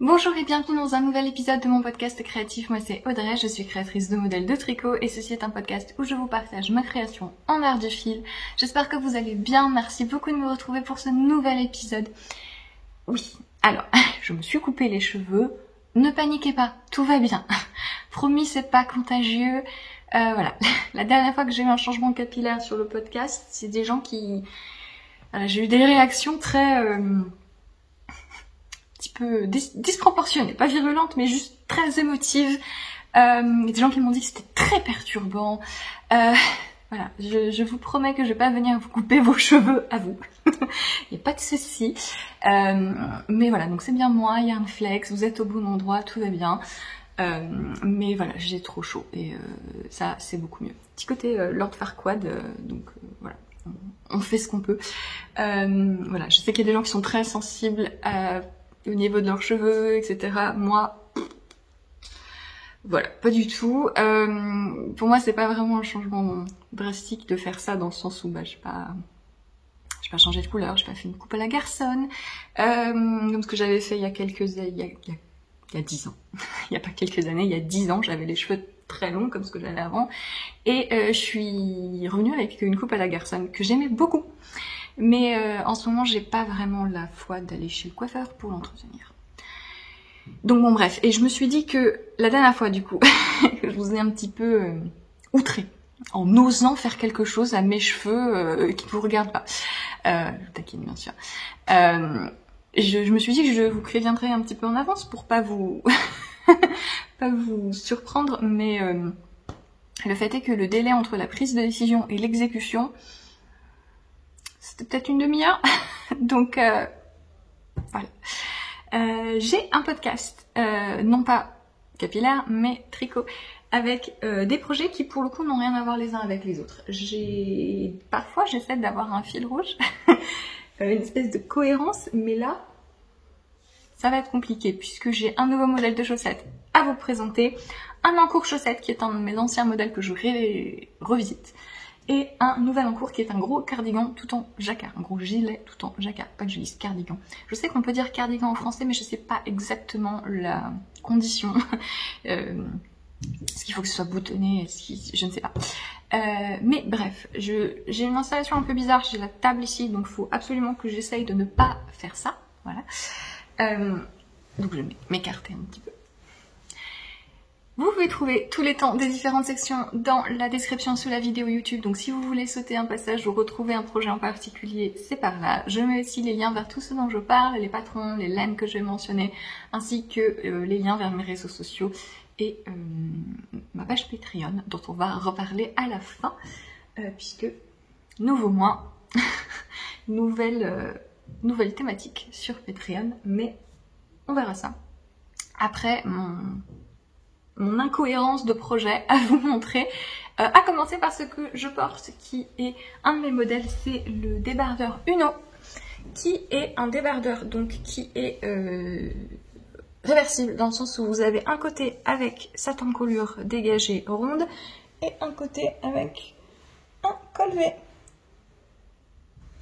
Bonjour et bienvenue dans un nouvel épisode de mon podcast créatif. Moi c'est Audrey, je suis créatrice de modèles de tricot et ceci est un podcast où je vous partage ma création en art du fil. J'espère que vous allez bien, merci beaucoup de me retrouver pour ce nouvel épisode. Oui, alors, je me suis coupé les cheveux, ne paniquez pas, tout va bien. Promis, c'est pas contagieux. Voilà, la dernière fois que j'ai eu un changement capillaire sur le podcast, c'est des gens qui... Voilà, j'ai eu des réactions très... peu disproportionnée, pas virulente, mais juste très émotive. Des gens qui m'ont dit que c'était très perturbant. Voilà, je vous promets que je vais pas venir vous couper vos cheveux à vous. Il n'y a pas de souci. Mais voilà, donc c'est bien moi, il y a un flex, vous êtes au bon endroit, tout va bien. Mais voilà, j'ai trop chaud et ça c'est beaucoup mieux. Petit côté Lord Farquaad, donc voilà, on fait ce qu'on peut. Voilà, je sais qu'il y a des gens qui sont très sensibles au niveau de leurs cheveux, etc. Moi, voilà, pas du tout. Pour moi, c'est pas vraiment un changement drastique de faire ça, dans le sens où j'ai pas changé de couleur, j'ai pas fait une coupe à la garçonne, comme ce que j'avais fait il y a 10 ans. Il y a pas quelques années, il y a 10 ans, j'avais les cheveux très longs comme ce que j'avais avant, et je suis revenue avec une coupe à la garçonne que j'aimais beaucoup. Mais en ce moment, j'ai pas vraiment la foi d'aller chez le coiffeur pour l'entretenir. Donc bon bref, et je me suis dit que la dernière fois du coup, que je vous ai un petit peu outré en osant faire quelque chose à mes cheveux qui ne vous regardent pas. Je taquine bien sûr. Je me suis dit que je vous préviendrai un petit peu en avance pour pas vous pas vous surprendre, mais le fait est que le délai entre la prise de décision et l'exécution, c'était peut-être une demi-heure. Donc voilà. J'ai un podcast, non pas capillaire, mais tricot, avec des projets qui pour le coup n'ont rien à voir les uns avec les autres. Parfois j'essaie d'avoir un fil rouge, une espèce de cohérence, mais là, ça va être compliqué puisque j'ai un nouveau modèle de chaussettes à vous présenter, un encours chaussette qui est un de mes anciens modèles que je revisite, et un nouvel encours qui est un gros cardigan tout en jacquard, un gros gilet tout en jacquard, pas que je dise cardigan. Je sais qu'on peut dire cardigan en français, mais je sais pas exactement la condition. Est-ce qu'il faut que ce soit boutonné, je ne sais pas. Mais bref, j'ai une installation un peu bizarre, j'ai la table ici, donc il faut absolument que j'essaye de ne pas faire ça, voilà. Donc je vais m'écarter un petit peu. Vous pouvez trouver tous les temps des différentes sections dans la description sous la vidéo YouTube, donc si vous voulez sauter un passage ou retrouver un projet en particulier, c'est par là. Je mets aussi les liens vers tout ce dont je parle, les patrons, les laines que je vais mentionner, ainsi que les liens vers mes réseaux sociaux et ma page Patreon, dont on va reparler à la fin, puisque nouveau mois, nouvelle thématique sur Patreon, mais on verra ça. Après, mon incohérence de projet à vous montrer, à commencer par ce que je porte, qui est un de mes modèles, c'est le débardeur Uno, qui est un débardeur donc qui est réversible, dans le sens où vous avez un côté avec sa encolure dégagée ronde, et un côté avec un col V.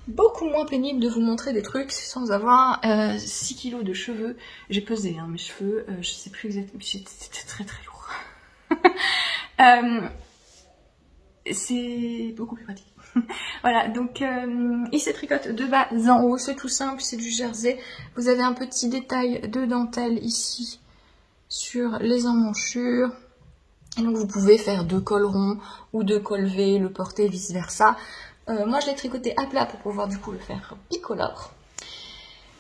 Beaucoup moins pénible de vous montrer des trucs sans avoir 6 kilos de cheveux. J'ai pesé mes cheveux, je sais plus exactement, c'était très très lourd. C'est beaucoup plus pratique. Voilà, donc il se tricote de bas en haut, c'est tout simple, c'est du jersey. Vous avez un petit détail de dentelle ici sur les emmanchures. Et donc vous pouvez faire 2 cols ronds ou 2 cols V, le porter vice versa. Moi je l'ai tricoté à plat pour pouvoir du coup le faire bicolore.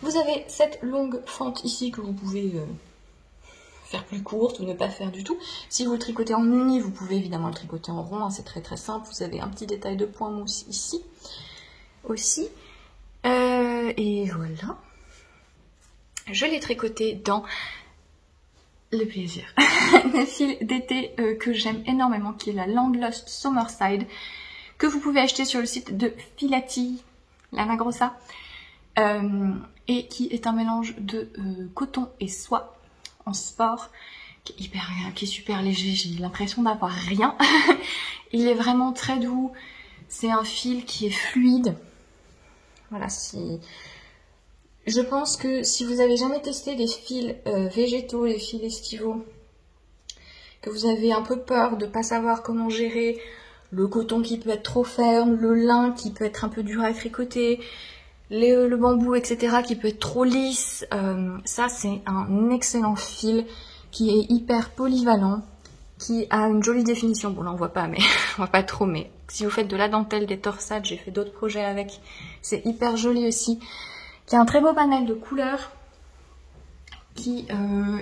Vous avez cette longue fente ici que vous pouvez faire plus courte ou ne pas faire du tout. Si vous le tricotez en uni, vous pouvez évidemment le tricoter en rond, hein, c'est très très simple. Vous avez un petit détail de point mousse ici aussi. Et voilà. Je l'ai tricoté dans le plaisir. Un fil d'été que j'aime énormément, qui est la Landlost Summerside, que vous pouvez acheter sur le site de Filati, Lana Grossa, et qui est un mélange de coton et soie en sport, qui est super léger, j'ai l'impression d'avoir rien. Il est vraiment très doux, c'est un fil qui est fluide. Voilà, Je pense que si vous avez jamais testé des fils végétaux, les fils estivaux, que vous avez un peu peur de pas savoir comment gérer le coton qui peut être trop ferme, le lin qui peut être un peu dur à tricoter, le bambou, etc. qui peut être trop lisse, ça c'est un excellent fil qui est hyper polyvalent, qui a une jolie définition. Bon là on voit pas, mais on voit pas trop, mais si vous faites de la dentelle, des torsades, j'ai fait d'autres projets avec, c'est hyper joli aussi. Qui a un très beau panel de couleurs, qui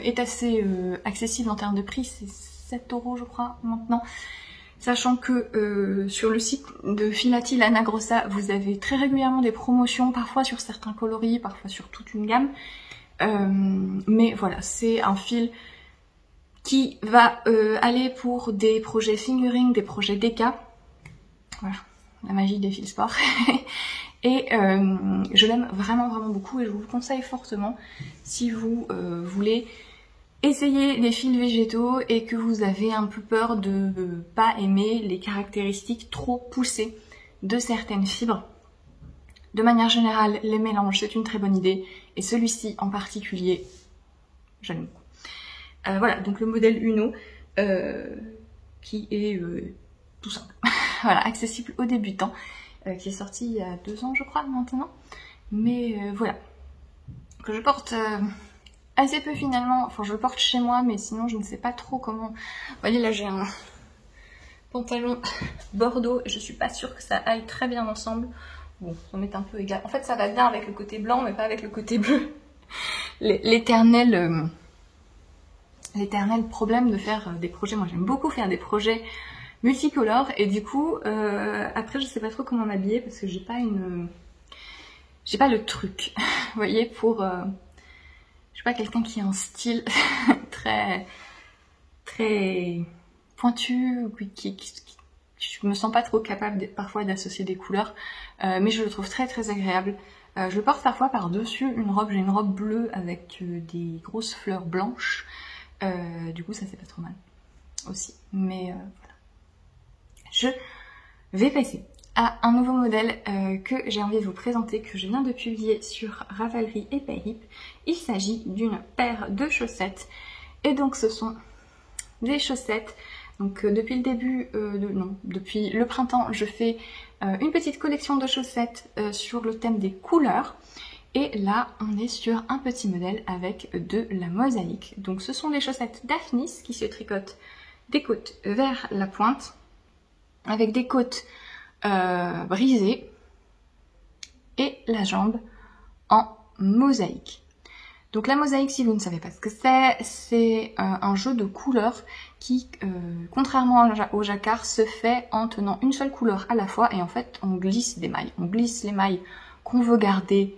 est assez accessible en termes de prix, c'est 7 € je crois maintenant. Sachant que sur le site de Filati Lana Grossa, vous avez très régulièrement des promotions, parfois sur certains coloris, parfois sur toute une gamme. Mais voilà, c'est un fil qui va aller pour des projets fingering, des projets déca. Voilà, la magie des fils sport. Et je l'aime vraiment beaucoup et je vous le conseille fortement si vous voulez essayer les fils végétaux et que vous avez un peu peur de pas aimer les caractéristiques trop poussées de certaines fibres. De manière générale, les mélanges c'est une très bonne idée et celui-ci en particulier, j'aime beaucoup. Voilà, donc le modèle Uno qui est tout simple, voilà, accessible aux débutants, qui est sorti il y a 2 ans je crois maintenant, mais voilà, que je porte assez peu finalement, enfin je le porte chez moi mais sinon je ne sais pas trop comment. Vous voyez là j'ai un pantalon bordeaux, je suis pas sûre que ça aille très bien ensemble. Bon, ça m'est un peu égal. En fait ça va bien avec le côté blanc mais pas avec le côté bleu. L'éternel problème de faire des projets. Moi j'aime beaucoup faire des projets multicolores et du coup après je sais pas trop comment m'habiller parce que j'ai pas le truc. Vous voyez, pour je suis pas quelqu'un qui a un style très pointu, je me sens pas trop capable parfois d'associer des couleurs, mais je le trouve très agréable. Je le porte parfois par-dessus une robe, j'ai une robe bleue avec des grosses fleurs blanches, du coup ça c'est pas trop mal aussi, mais voilà. Je vais passer à un nouveau modèle que j'ai envie de vous présenter, que je viens de publier sur Ravelry et Payhip. Il s'agit d'une paire de chaussettes. Et donc ce sont des chaussettes. Donc depuis le début, depuis le printemps, je fais une petite collection de chaussettes sur le thème des couleurs. Et là, on est sur un petit modèle avec de la mosaïque. Donc ce sont des chaussettes Daphnis qui se tricotent des côtes vers la pointe, avec des côtes brisées et la jambe en mosaïque. Donc la mosaïque, si vous ne savez pas ce que c'est un jeu de couleurs qui, contrairement au jacquard, se fait en tenant une seule couleur à la fois et en fait on glisse des mailles. On glisse les mailles qu'on veut garder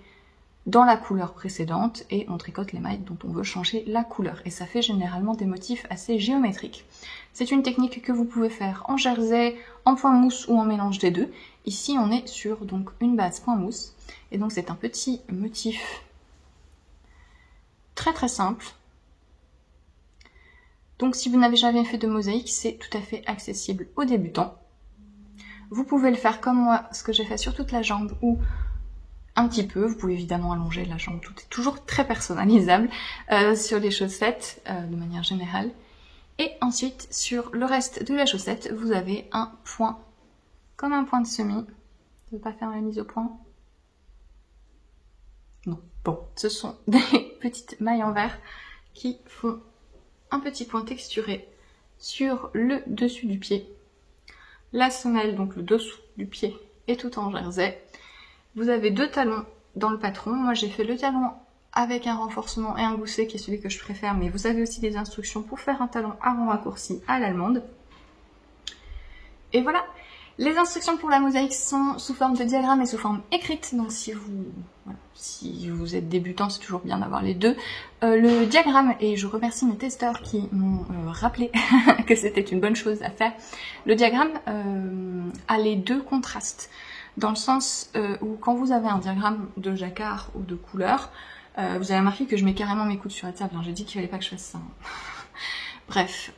dans la couleur précédente et on tricote les mailles dont on veut changer la couleur. Et ça fait généralement des motifs assez géométriques. C'est une technique que vous pouvez faire en jersey, en point mousse ou en mélange des deux. Ici on est sur donc une base point mousse et donc c'est un petit motif très simple. Donc si vous n'avez jamais fait de mosaïque, c'est tout à fait accessible aux débutants. Vous pouvez le faire comme moi, ce que j'ai fait sur toute la jambe ou un petit peu. Vous pouvez évidemment allonger la jambe, tout est toujours très personnalisable sur les chaussettes de manière générale. Et ensuite sur le reste de la chaussette, vous avez un point, comme un point de semis. Je ne veux pas faire la mise au point. Non. Bon, ce sont des petites mailles en verre qui font un petit point texturé sur le dessus du pied. La semelle, donc le dessous du pied, est tout en jersey. Vous avez 2 talons dans le patron. Moi j'ai fait le talon avec un renforcement et un gousset qui est celui que je préfère, mais vous avez aussi des instructions pour faire un talon avant raccourci à l'allemande. Et voilà. Les instructions pour la mosaïque sont sous forme de diagramme et sous forme écrite, donc si vous êtes débutant, c'est toujours bien d'avoir les deux. Le diagramme, et je remercie mes testeurs qui m'ont rappelé que c'était une bonne chose à faire, le diagramme a les 2 contrastes, dans le sens où quand vous avez un diagramme de jacquard ou de couleur, vous avez remarqué que je mets carrément mes coudes sur la table, hein, j'ai dit qu'il fallait pas que je fasse ça. Bref,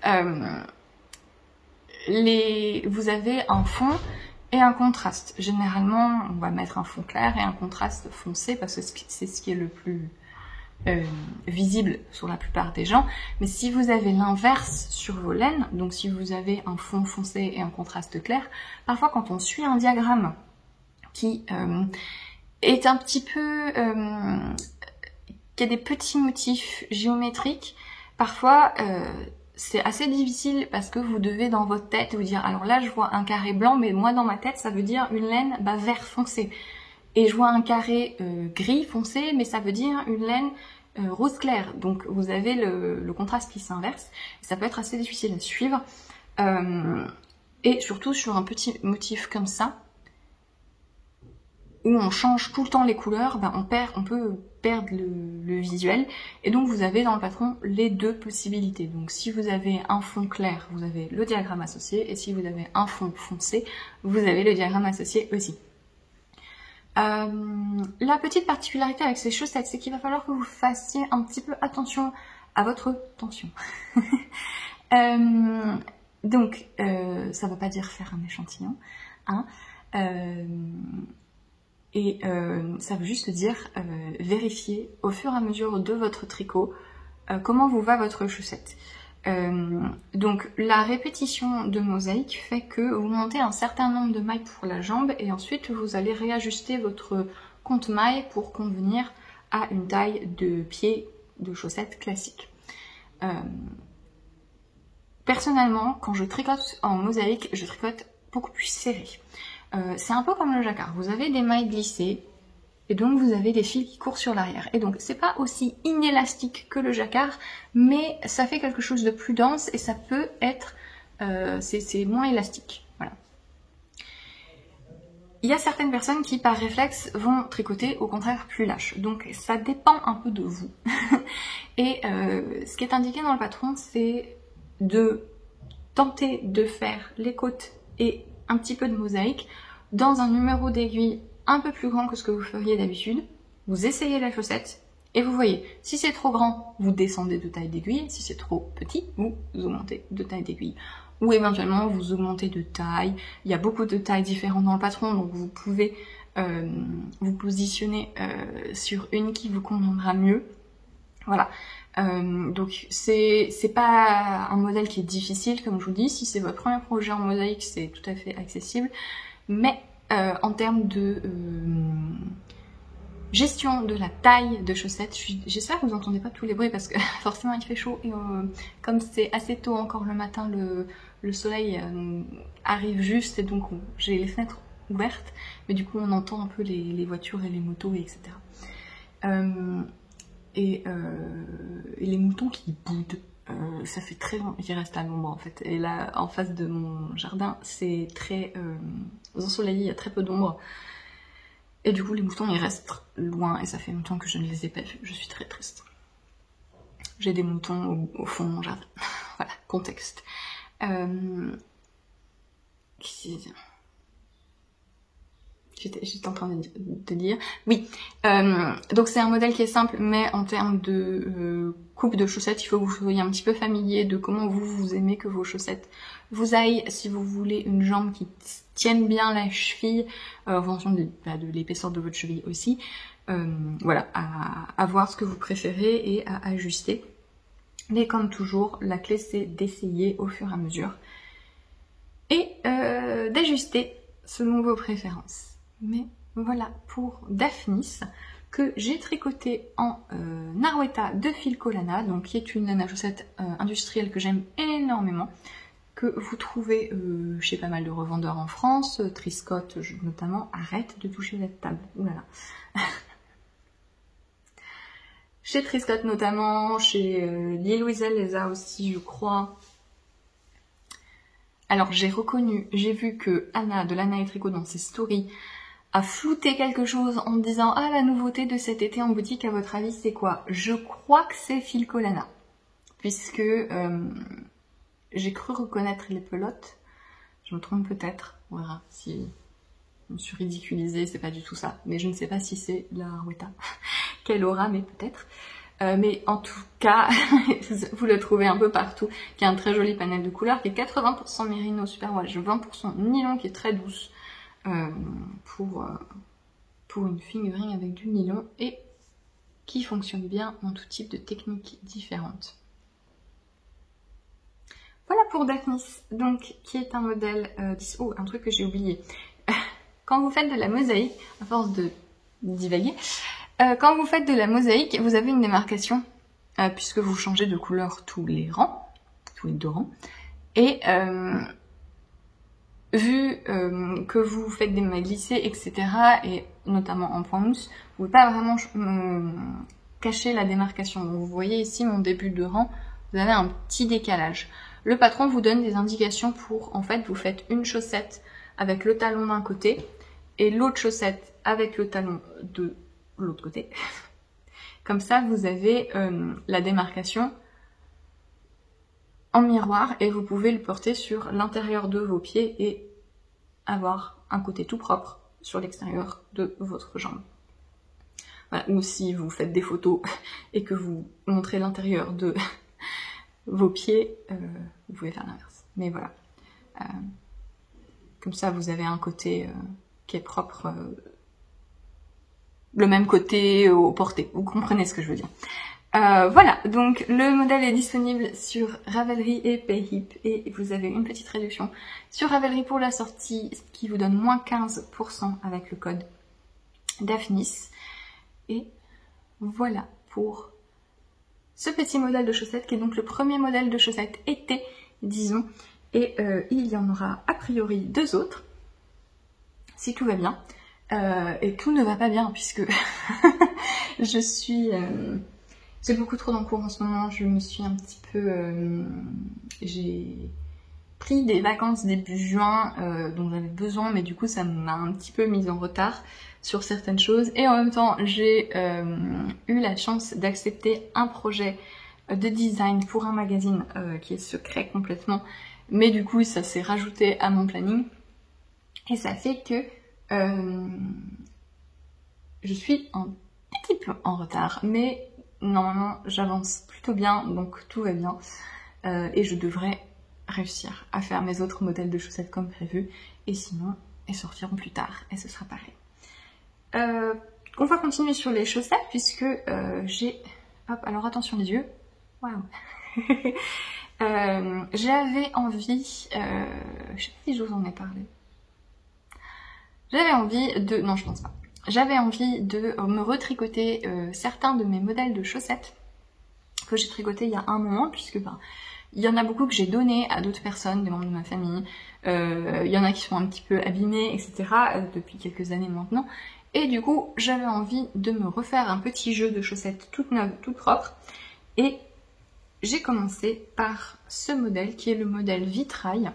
vous avez un fond et un contraste. Généralement, on va mettre un fond clair et un contraste foncé parce que c'est ce qui est le plus visible sur la plupart des gens. Mais si vous avez l'inverse sur vos laines, donc si vous avez un fond foncé et un contraste clair, parfois quand on suit un diagramme qui est un petit peu... qui a des petits motifs géométriques, parfois c'est assez difficile parce que vous devez dans votre tête vous dire alors là je vois un carré blanc mais moi dans ma tête ça veut dire une laine vert foncé et je vois un carré gris foncé mais ça veut dire une laine rose clair, donc vous avez le contraste qui s'inverse, ça peut être assez difficile à suivre et surtout sur un petit motif comme ça où on change tout le temps les couleurs, on peut perdre le visuel. Et donc vous avez dans le patron les deux possibilités. Donc si vous avez un fond clair, vous avez le diagramme associé. Et si vous avez un fond foncé, vous avez le diagramme associé aussi. La petite particularité avec ces chaussettes, c'est qu'il va falloir que vous fassiez un petit peu attention à votre tension. Donc ça ne veut pas dire faire un échantillon, hein. Et ça veut juste dire vérifier au fur et à mesure de votre tricot comment vous va votre chaussette. Donc la répétition de mosaïque fait que vous montez un certain nombre de mailles pour la jambe et ensuite vous allez réajuster votre compte mailles pour convenir à une taille de pied de chaussette classique. Personnellement, quand je tricote en mosaïque, je tricote beaucoup plus serré. C'est un peu comme le jacquard, vous avez des mailles glissées et donc vous avez des fils qui courent sur l'arrière. Et donc c'est pas aussi inélastique que le jacquard, mais ça fait quelque chose de plus dense et ça peut être, c'est moins élastique. Voilà. Il y a certaines personnes qui par réflexe vont tricoter au contraire plus lâche, donc ça dépend un peu de vous. Et ce qui est indiqué dans le patron, c'est de tenter de faire les côtes et un petit peu de mosaïque dans un numéro d'aiguille un peu plus grand que ce que vous feriez d'habitude. Vous essayez la chaussette et vous voyez, si c'est trop grand, vous descendez de taille d'aiguille, si c'est trop petit, vous augmentez de taille d'aiguille. Ou éventuellement, vous augmentez de taille. Il y a beaucoup de tailles différentes dans le patron, donc vous pouvez vous positionner sur une qui vous conviendra mieux. Voilà. Donc c'est pas un modèle qui est difficile, comme je vous dis. Si c'est votre premier projet en mosaïque, c'est tout à fait accessible. Mais en termes de gestion de la taille de chaussettes, j'espère que vous n'entendez pas tous les bruits parce que forcément il fait chaud et comme c'est assez tôt encore le matin, le soleil arrive juste et donc j'ai les fenêtres ouvertes, mais du coup on entend un peu les voitures et les motos, etc. Et les moutons qui boudent, ça fait très long qu'ils restent à l'ombre en fait. Et là, en face de mon jardin, c'est très ensoleillé, il y a très peu d'ombre. Et du coup, les moutons, ils restent loin et ça fait longtemps que je ne les ai pas vus. Je suis très triste. J'ai des moutons au fond de mon jardin. Voilà, contexte. J'étais en train de dire. Oui, donc c'est un modèle qui est simple, mais en termes de coupe de chaussettes, il faut que vous soyez un petit peu familier de comment vous aimez que vos chaussettes vous aillent. Si vous voulez une jambe qui tienne bien la cheville, en fonction de l'épaisseur de votre cheville aussi, voilà, à voir ce que vous préférez et à ajuster. Mais comme toujours, la clé c'est d'essayer au fur et à mesure et d'ajuster selon vos préférences. Mais voilà pour Daphnis, que j'ai tricoté en Narweta de Filcolana, donc qui est une laine à chaussettes industrielle que j'aime énormément, que vous trouvez chez pas mal de revendeurs en France, Triscott notamment. Arrête de toucher la table, oulala. Chez Triscott notamment, chez Lille Wiesel les a aussi, je crois. Alors j'ai vu que Anna de Lana et Tricot dans ses stories a flouté quelque chose en disant « Ah, la nouveauté de cet été en boutique, à votre avis, c'est quoi ?» Je crois que c'est Filcolana, puisque j'ai cru reconnaître les pelotes. Je me trompe peut-être, on verra si je me suis ridiculisée, c'est pas du tout ça. Mais je ne sais pas si c'est la Narweta qu'elle aura, mais peut-être. Mais en tout cas, vous le trouvez un peu partout, qui a un très joli panel de couleurs, qui est 80% mérino superwash, 20% nylon, qui est très douce. pour une fingering avec du nylon et qui fonctionne bien dans tout type de techniques différentes. Voilà pour Daphnis, donc qui est un modèle 10. Oh, un truc que j'ai oublié. Quand vous faites de la mosaïque, à force de divaguer, quand vous faites de la mosaïque, vous avez une démarcation puisque vous changez de couleur tous les 2 rangs. Et vu que vous faites des mailles glissées, etc., et notamment en point mousse, vous ne pouvez pas vraiment cacher la démarcation. Donc vous voyez ici mon début de rang, vous avez un petit décalage. Le patron vous donne des indications pour, en fait, vous faites une chaussette avec le talon d'un côté et l'autre chaussette avec le talon de l'autre côté. Comme ça, vous avez la démarcation en miroir et vous pouvez le porter sur l'intérieur de vos pieds et avoir un côté tout propre sur l'extérieur de votre jambe. Voilà. Ou si vous faites des photos et que vous montrez l'intérieur de vos pieds, vous pouvez faire l'inverse. Mais voilà. Comme ça, vous avez un côté qui est propre, le même côté au porté. Vous comprenez ce que je veux dire. Voilà, donc le modèle est disponible sur Ravelry et Payhip et vous avez une petite réduction sur Ravelry pour la sortie qui vous donne moins 15% avec le code Daphnis. Et voilà pour ce petit modèle de chaussettes qui est donc le premier modèle de chaussettes été, disons. Et il y en aura a priori 2 autres, si tout va bien. Et tout ne va pas bien puisque je suis... j'ai beaucoup trop d'encours en ce moment, je me suis un petit peu... j'ai pris des vacances début juin dont j'avais besoin, mais du coup ça m'a un petit peu mise en retard sur certaines choses. Et en même temps, j'ai eu la chance d'accepter un projet de design pour un magazine qui est secret complètement. Mais du coup, ça s'est rajouté à mon planning. Et ça fait que je suis un petit peu en retard. Mais normalement, j'avance plutôt bien, donc tout va bien. Et je devrais réussir à faire mes autres modèles de chaussettes comme prévu. Et sinon, elles sortiront plus tard. Et ce sera pareil. On va continuer sur les chaussettes puisque j'ai... Hop, alors attention les yeux. Waouh. J'avais envie... je sais pas si je vous en ai parlé. J'avais envie de... Non, je pense pas. J'avais envie de me retricoter certains de mes modèles de chaussettes que j'ai tricotés il y a un moment puisque il y en a beaucoup que j'ai donné à d'autres personnes, des membres de ma famille. Il y en a qui sont un petit peu abîmés, etc. Depuis quelques années maintenant. Et du coup, j'avais envie de me refaire un petit jeu de chaussettes toutes neuves, toutes propres. Et j'ai commencé par ce modèle qui est le modèle Vitrail,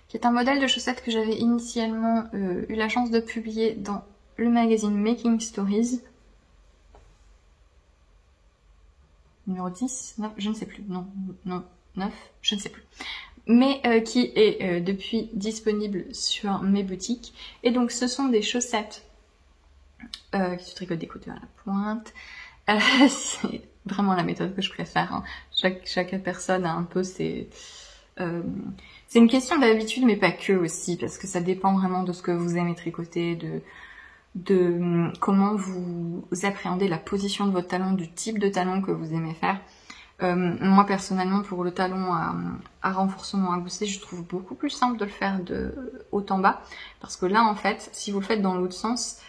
qui est un modèle de chaussettes que j'avais initialement eu la chance de publier dans le magazine Making Stories. Numéro 10, 9, je ne sais plus, non, 9, je ne sais plus. Mais qui est depuis disponible sur mes boutiques. Et donc ce sont des chaussettes qui se tricotent des côtés à la pointe. C'est vraiment la méthode que je préfère. Hein. Chaque personne a un peu ses... c'est une question d'habitude, mais pas que aussi, parce que ça dépend vraiment de ce que vous aimez tricoter, de comment vous appréhendez la position de votre talon, du type de talon que vous aimez faire. Moi personnellement, pour le talon à renforcement à gousset, je trouve beaucoup plus simple de le faire de haut en bas, parce que là en fait, si vous le faites dans l'autre sens,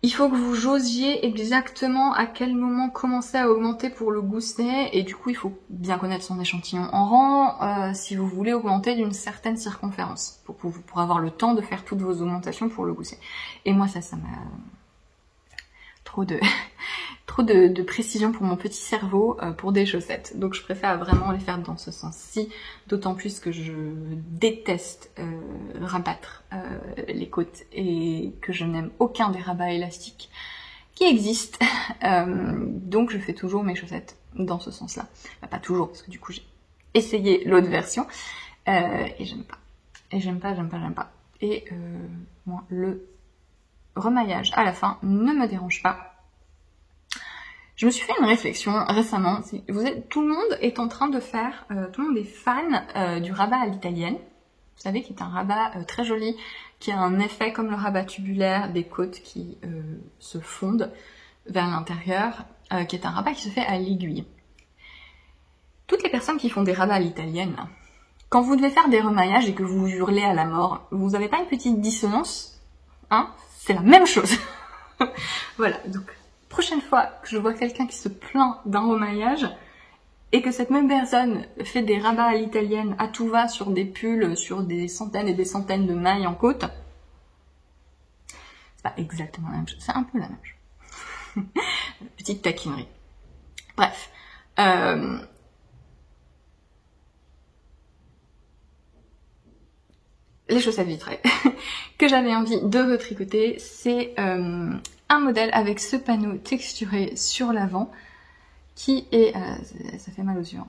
il faut que vous jaugiez exactement à quel moment commencer à augmenter pour le gousset, et du coup il faut bien connaître son échantillon en rang si vous voulez augmenter d'une certaine circonférence, pour avoir le temps de faire toutes vos augmentations pour le gousset. Et moi ça m'a trop de précision pour mon petit cerveau pour des chaussettes. Donc je préfère vraiment les faire dans ce sens-ci, d'autant plus que je déteste rabattre les côtes et que je n'aime aucun des rabats élastiques qui existent. Donc je fais toujours mes chaussettes dans ce sens-là. Enfin, pas toujours, parce que du coup j'ai essayé l'autre version et j'aime pas. Et j'aime pas. Et moi, le remaillage à la fin ne me dérange pas. Je me suis fait une réflexion récemment. Tout le monde est en train de faire, tout le monde est fan du rabat à l'italienne. vous savez, qui est un rabat très joli, qui a un effet comme le rabat tubulaire, des côtes qui se fondent vers l'intérieur, qui est un rabat qui se fait à l'aiguille. Toutes les personnes qui font des rabats à l'italienne, quand vous devez faire des remaillages et que vous hurlez à la mort, vous n'avez pas une petite dissonance, hein? C'est la même chose. Voilà, donc prochaine fois que je vois quelqu'un qui se plaint d'un remaillage et que cette même personne fait des rabats à l'italienne à tout va sur des pulls, sur des centaines et des centaines de mailles en côte, c'est pas exactement la même chose, c'est un peu la même chose. Petite taquinerie. Bref. Les chaussettes vitrées que j'avais envie de retricoter, c'est un modèle avec ce panneau texturé sur l'avant qui est, ça fait mal aux yeux, hein.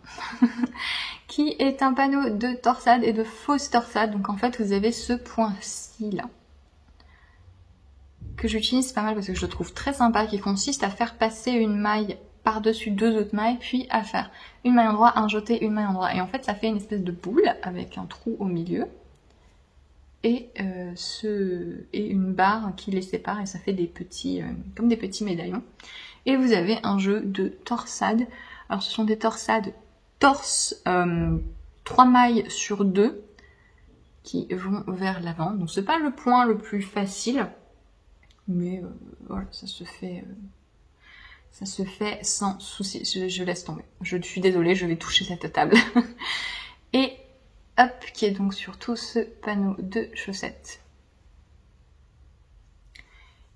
Qui est un panneau de torsade et de fausse torsade. Donc en fait vous avez ce point-ci là que j'utilise pas mal parce que je le trouve très sympa, qui consiste à faire passer une maille par-dessus deux autres mailles, puis à faire une maille endroit, un jeté, une maille endroit. Et en fait ça fait une espèce de boule avec un trou au milieu. Et une barre qui les sépare et ça fait des petits, comme des petits médaillons. Et vous avez un jeu de torsades. Alors ce sont des torsades torse 3 mailles sur 2 qui vont vers l'avant. Donc c'est pas le point le plus facile, mais voilà, ça se fait sans souci. Je laisse tomber. Je suis désolée, je vais toucher cette table. Et hop, qui est donc surtout ce panneau de chaussettes.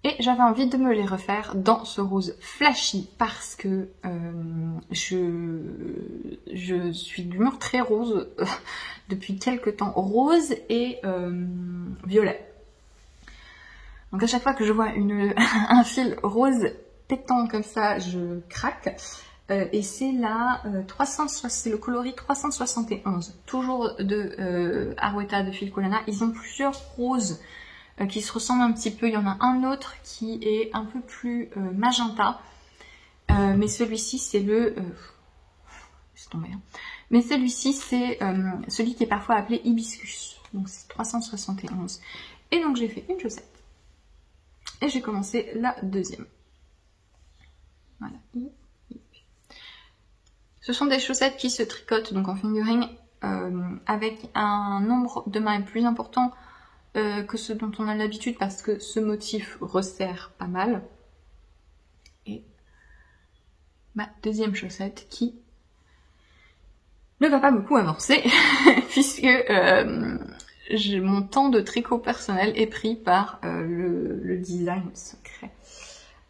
Et j'avais envie de me les refaire dans ce rose flashy parce que je suis d'humeur très rose depuis quelques temps. Rose et violet. Donc à chaque fois que je vois un fil rose pétant comme ça, je craque. Et c'est c'est le coloris 371, toujours de Arwetta de Filcolana. Ils ont plusieurs roses qui se ressemblent un petit peu. Il y en a un autre qui est un peu plus magenta, mais celui-ci c'est laisse tomber, hein. Mais celui-ci c'est celui qui est parfois appelé hibiscus. Donc c'est 371. Et donc j'ai fait une chaussette. Et j'ai commencé la deuxième. Voilà. Ce sont des chaussettes qui se tricotent donc en fingering avec un nombre de mailles plus important que ce dont on a l'habitude parce que ce motif resserre pas mal. Et ma deuxième chaussette qui ne va pas beaucoup avancer puisque mon temps de tricot personnel est pris par le design secret.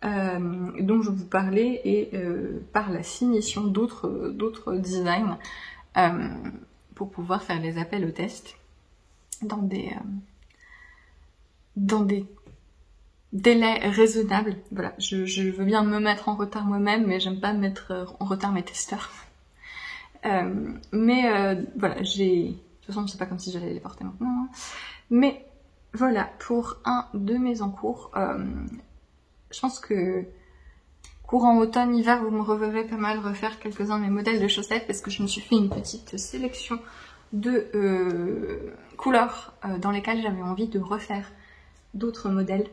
Dont je vous parlais et par la finition d'autres designs pour pouvoir faire les appels au test dans des délais raisonnables. Voilà, je veux bien me mettre en retard moi-même, mais j'aime pas mettre en retard mes testeurs. Voilà, de toute façon c'est pas comme si j'allais les porter maintenant, hein. Mais voilà, pour un de mes encours, je pense que courant automne-hiver, vous me reverrez pas mal refaire quelques-uns de mes modèles de chaussettes parce que je me suis fait une petite sélection de couleurs dans lesquelles j'avais envie de refaire d'autres modèles.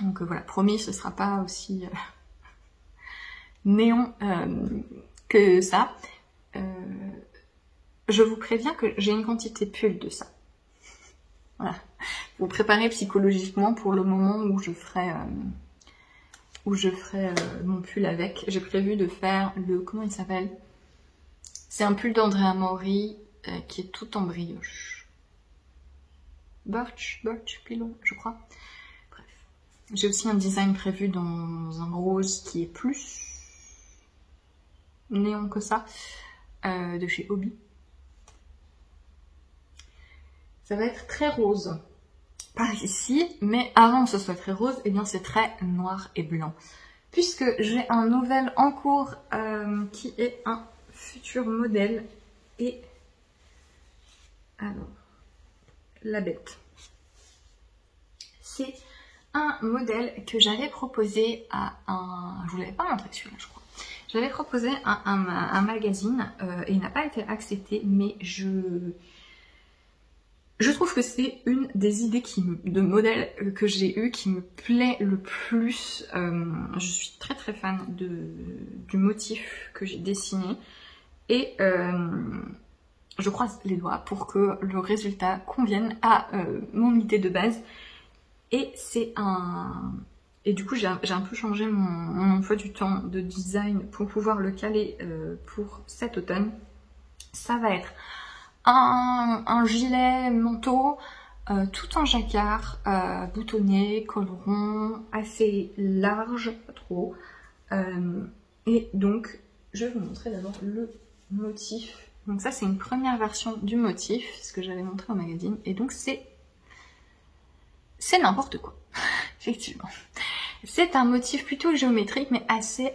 Donc voilà, promis, ce sera pas aussi néon que ça. Je vous préviens que j'ai une quantité pull de ça. Voilà, vous préparez psychologiquement pour le moment où je ferai mon pull avec. J'ai prévu de faire comment il s'appelle? C'est un pull d'Andrea Maury qui est tout en brioche. Birch Pillow, je crois. Bref. J'ai aussi un design prévu dans un rose qui est plus néon que ça, de chez Hobby. Ça va être très rose par ici, mais avant que ce soit très rose, eh bien c'est très noir et blanc. Puisque j'ai un nouvel en cours qui est un futur modèle. Et alors, la bête. C'est un modèle que j'avais proposé à un... Je vous l'avais pas montré celui-là, je crois. J'avais proposé à un magazine et il n'a pas été accepté, mais Je trouve que c'est une des idées de modèle que j'ai eu qui me plaît le plus. Je suis très très fan du motif que j'ai dessiné et je croise les doigts pour que le résultat convienne à mon idée de base. Et et du coup j'ai un peu changé mon emploi du temps de design pour pouvoir le caler pour cet automne. Ça va être un gilet manteau tout en jacquard, boutonné, col rond, assez large, pas trop. Et donc, je vais vous montrer d'abord le motif. Donc ça, c'est une première version du motif, ce que j'avais montré au magazine. Et donc, c'est n'importe quoi, effectivement. C'est un motif plutôt géométrique, mais assez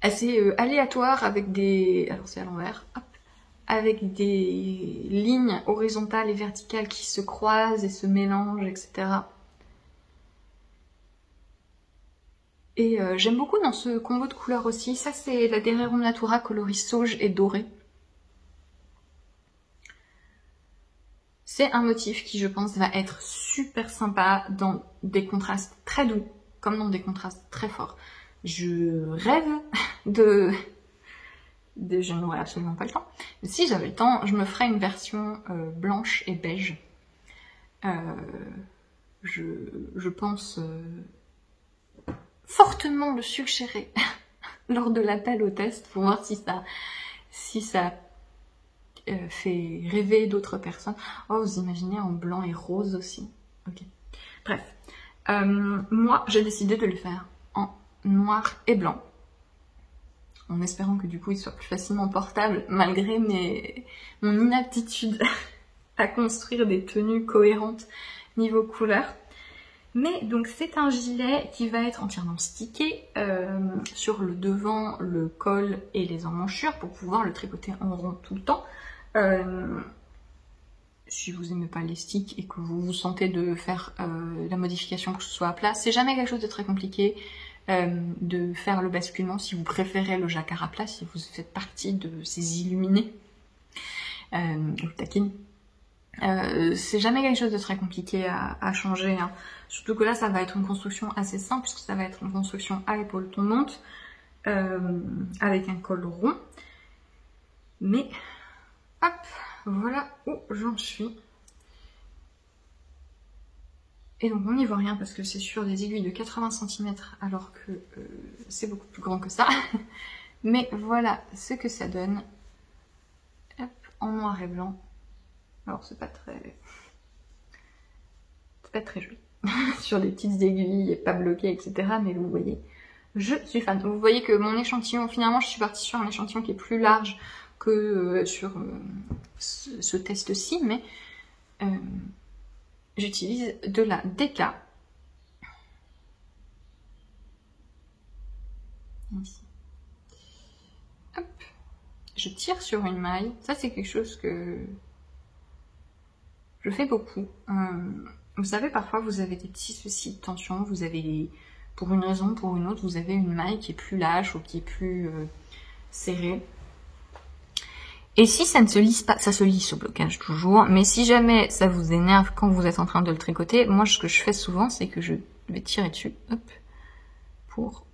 aléatoire avec des... Alors, c'est à l'envers, hop. Avec des lignes horizontales et verticales qui se croisent et se mélangent, etc. Et j'aime beaucoup dans ce combo de couleurs aussi. Ça, c'est la Derrero Natura coloris sauge et doré. C'est un motif qui, je pense, va être super sympa dans des contrastes très doux, comme dans des contrastes très forts. Je rêve je n'aurai absolument pas le temps. Mais si j'avais le temps, je me ferais une version blanche et beige. Je pense fortement le suggérer lors de l'appel au test pour voir si ça fait rêver d'autres personnes. Oh, vous imaginez en blanc et rose aussi. Ok. Bref. Moi, j'ai décidé de le faire en noir et blanc, en espérant que du coup il soit plus facilement portable, malgré mon inaptitude à construire des tenues cohérentes niveau couleur. Mais donc c'est un gilet qui va être entièrement stické sur le devant, le col et les emmanchures pour pouvoir le tricoter en rond tout le temps. Si vous n'aimez pas les sticks et que vous vous sentez de faire la modification pour que ce soit à plat, c'est jamais quelque chose de très compliqué. De faire le basculement si vous préférez le jacquard à plat, si vous faites partie de ces illuminés taquines. C'est jamais quelque chose de très compliqué à changer, hein. Surtout que là ça va être une construction assez simple puisque ça va être une construction à épaules tombantes avec un col rond. Mais hop, voilà où j'en suis. Et donc on n'y voit rien parce que c'est sur des aiguilles de 80 cm alors que c'est beaucoup plus grand que ça. Mais voilà ce que ça donne. Hop, en noir et blanc. Alors c'est pas très joli. Sur des petites aiguilles, pas bloquées, etc. Mais vous voyez, je suis fan. Vous voyez que mon échantillon, finalement je suis partie sur un échantillon qui est plus large que sur ce test-ci, mais j'utilise de la DK. Ici. Hop. Je tire sur une maille. Ça, c'est quelque chose que je fais beaucoup. Vous savez, parfois, vous avez des petits soucis de tension. Vous avez, pour une raison, pour une autre, vous avez une maille qui est plus lâche ou qui est plus serrée. Et si ça ne se lisse pas, ça se lisse au blocage toujours, mais si jamais ça vous énerve quand vous êtes en train de le tricoter, moi ce que je fais souvent c'est que je vais tirer dessus, hop, pour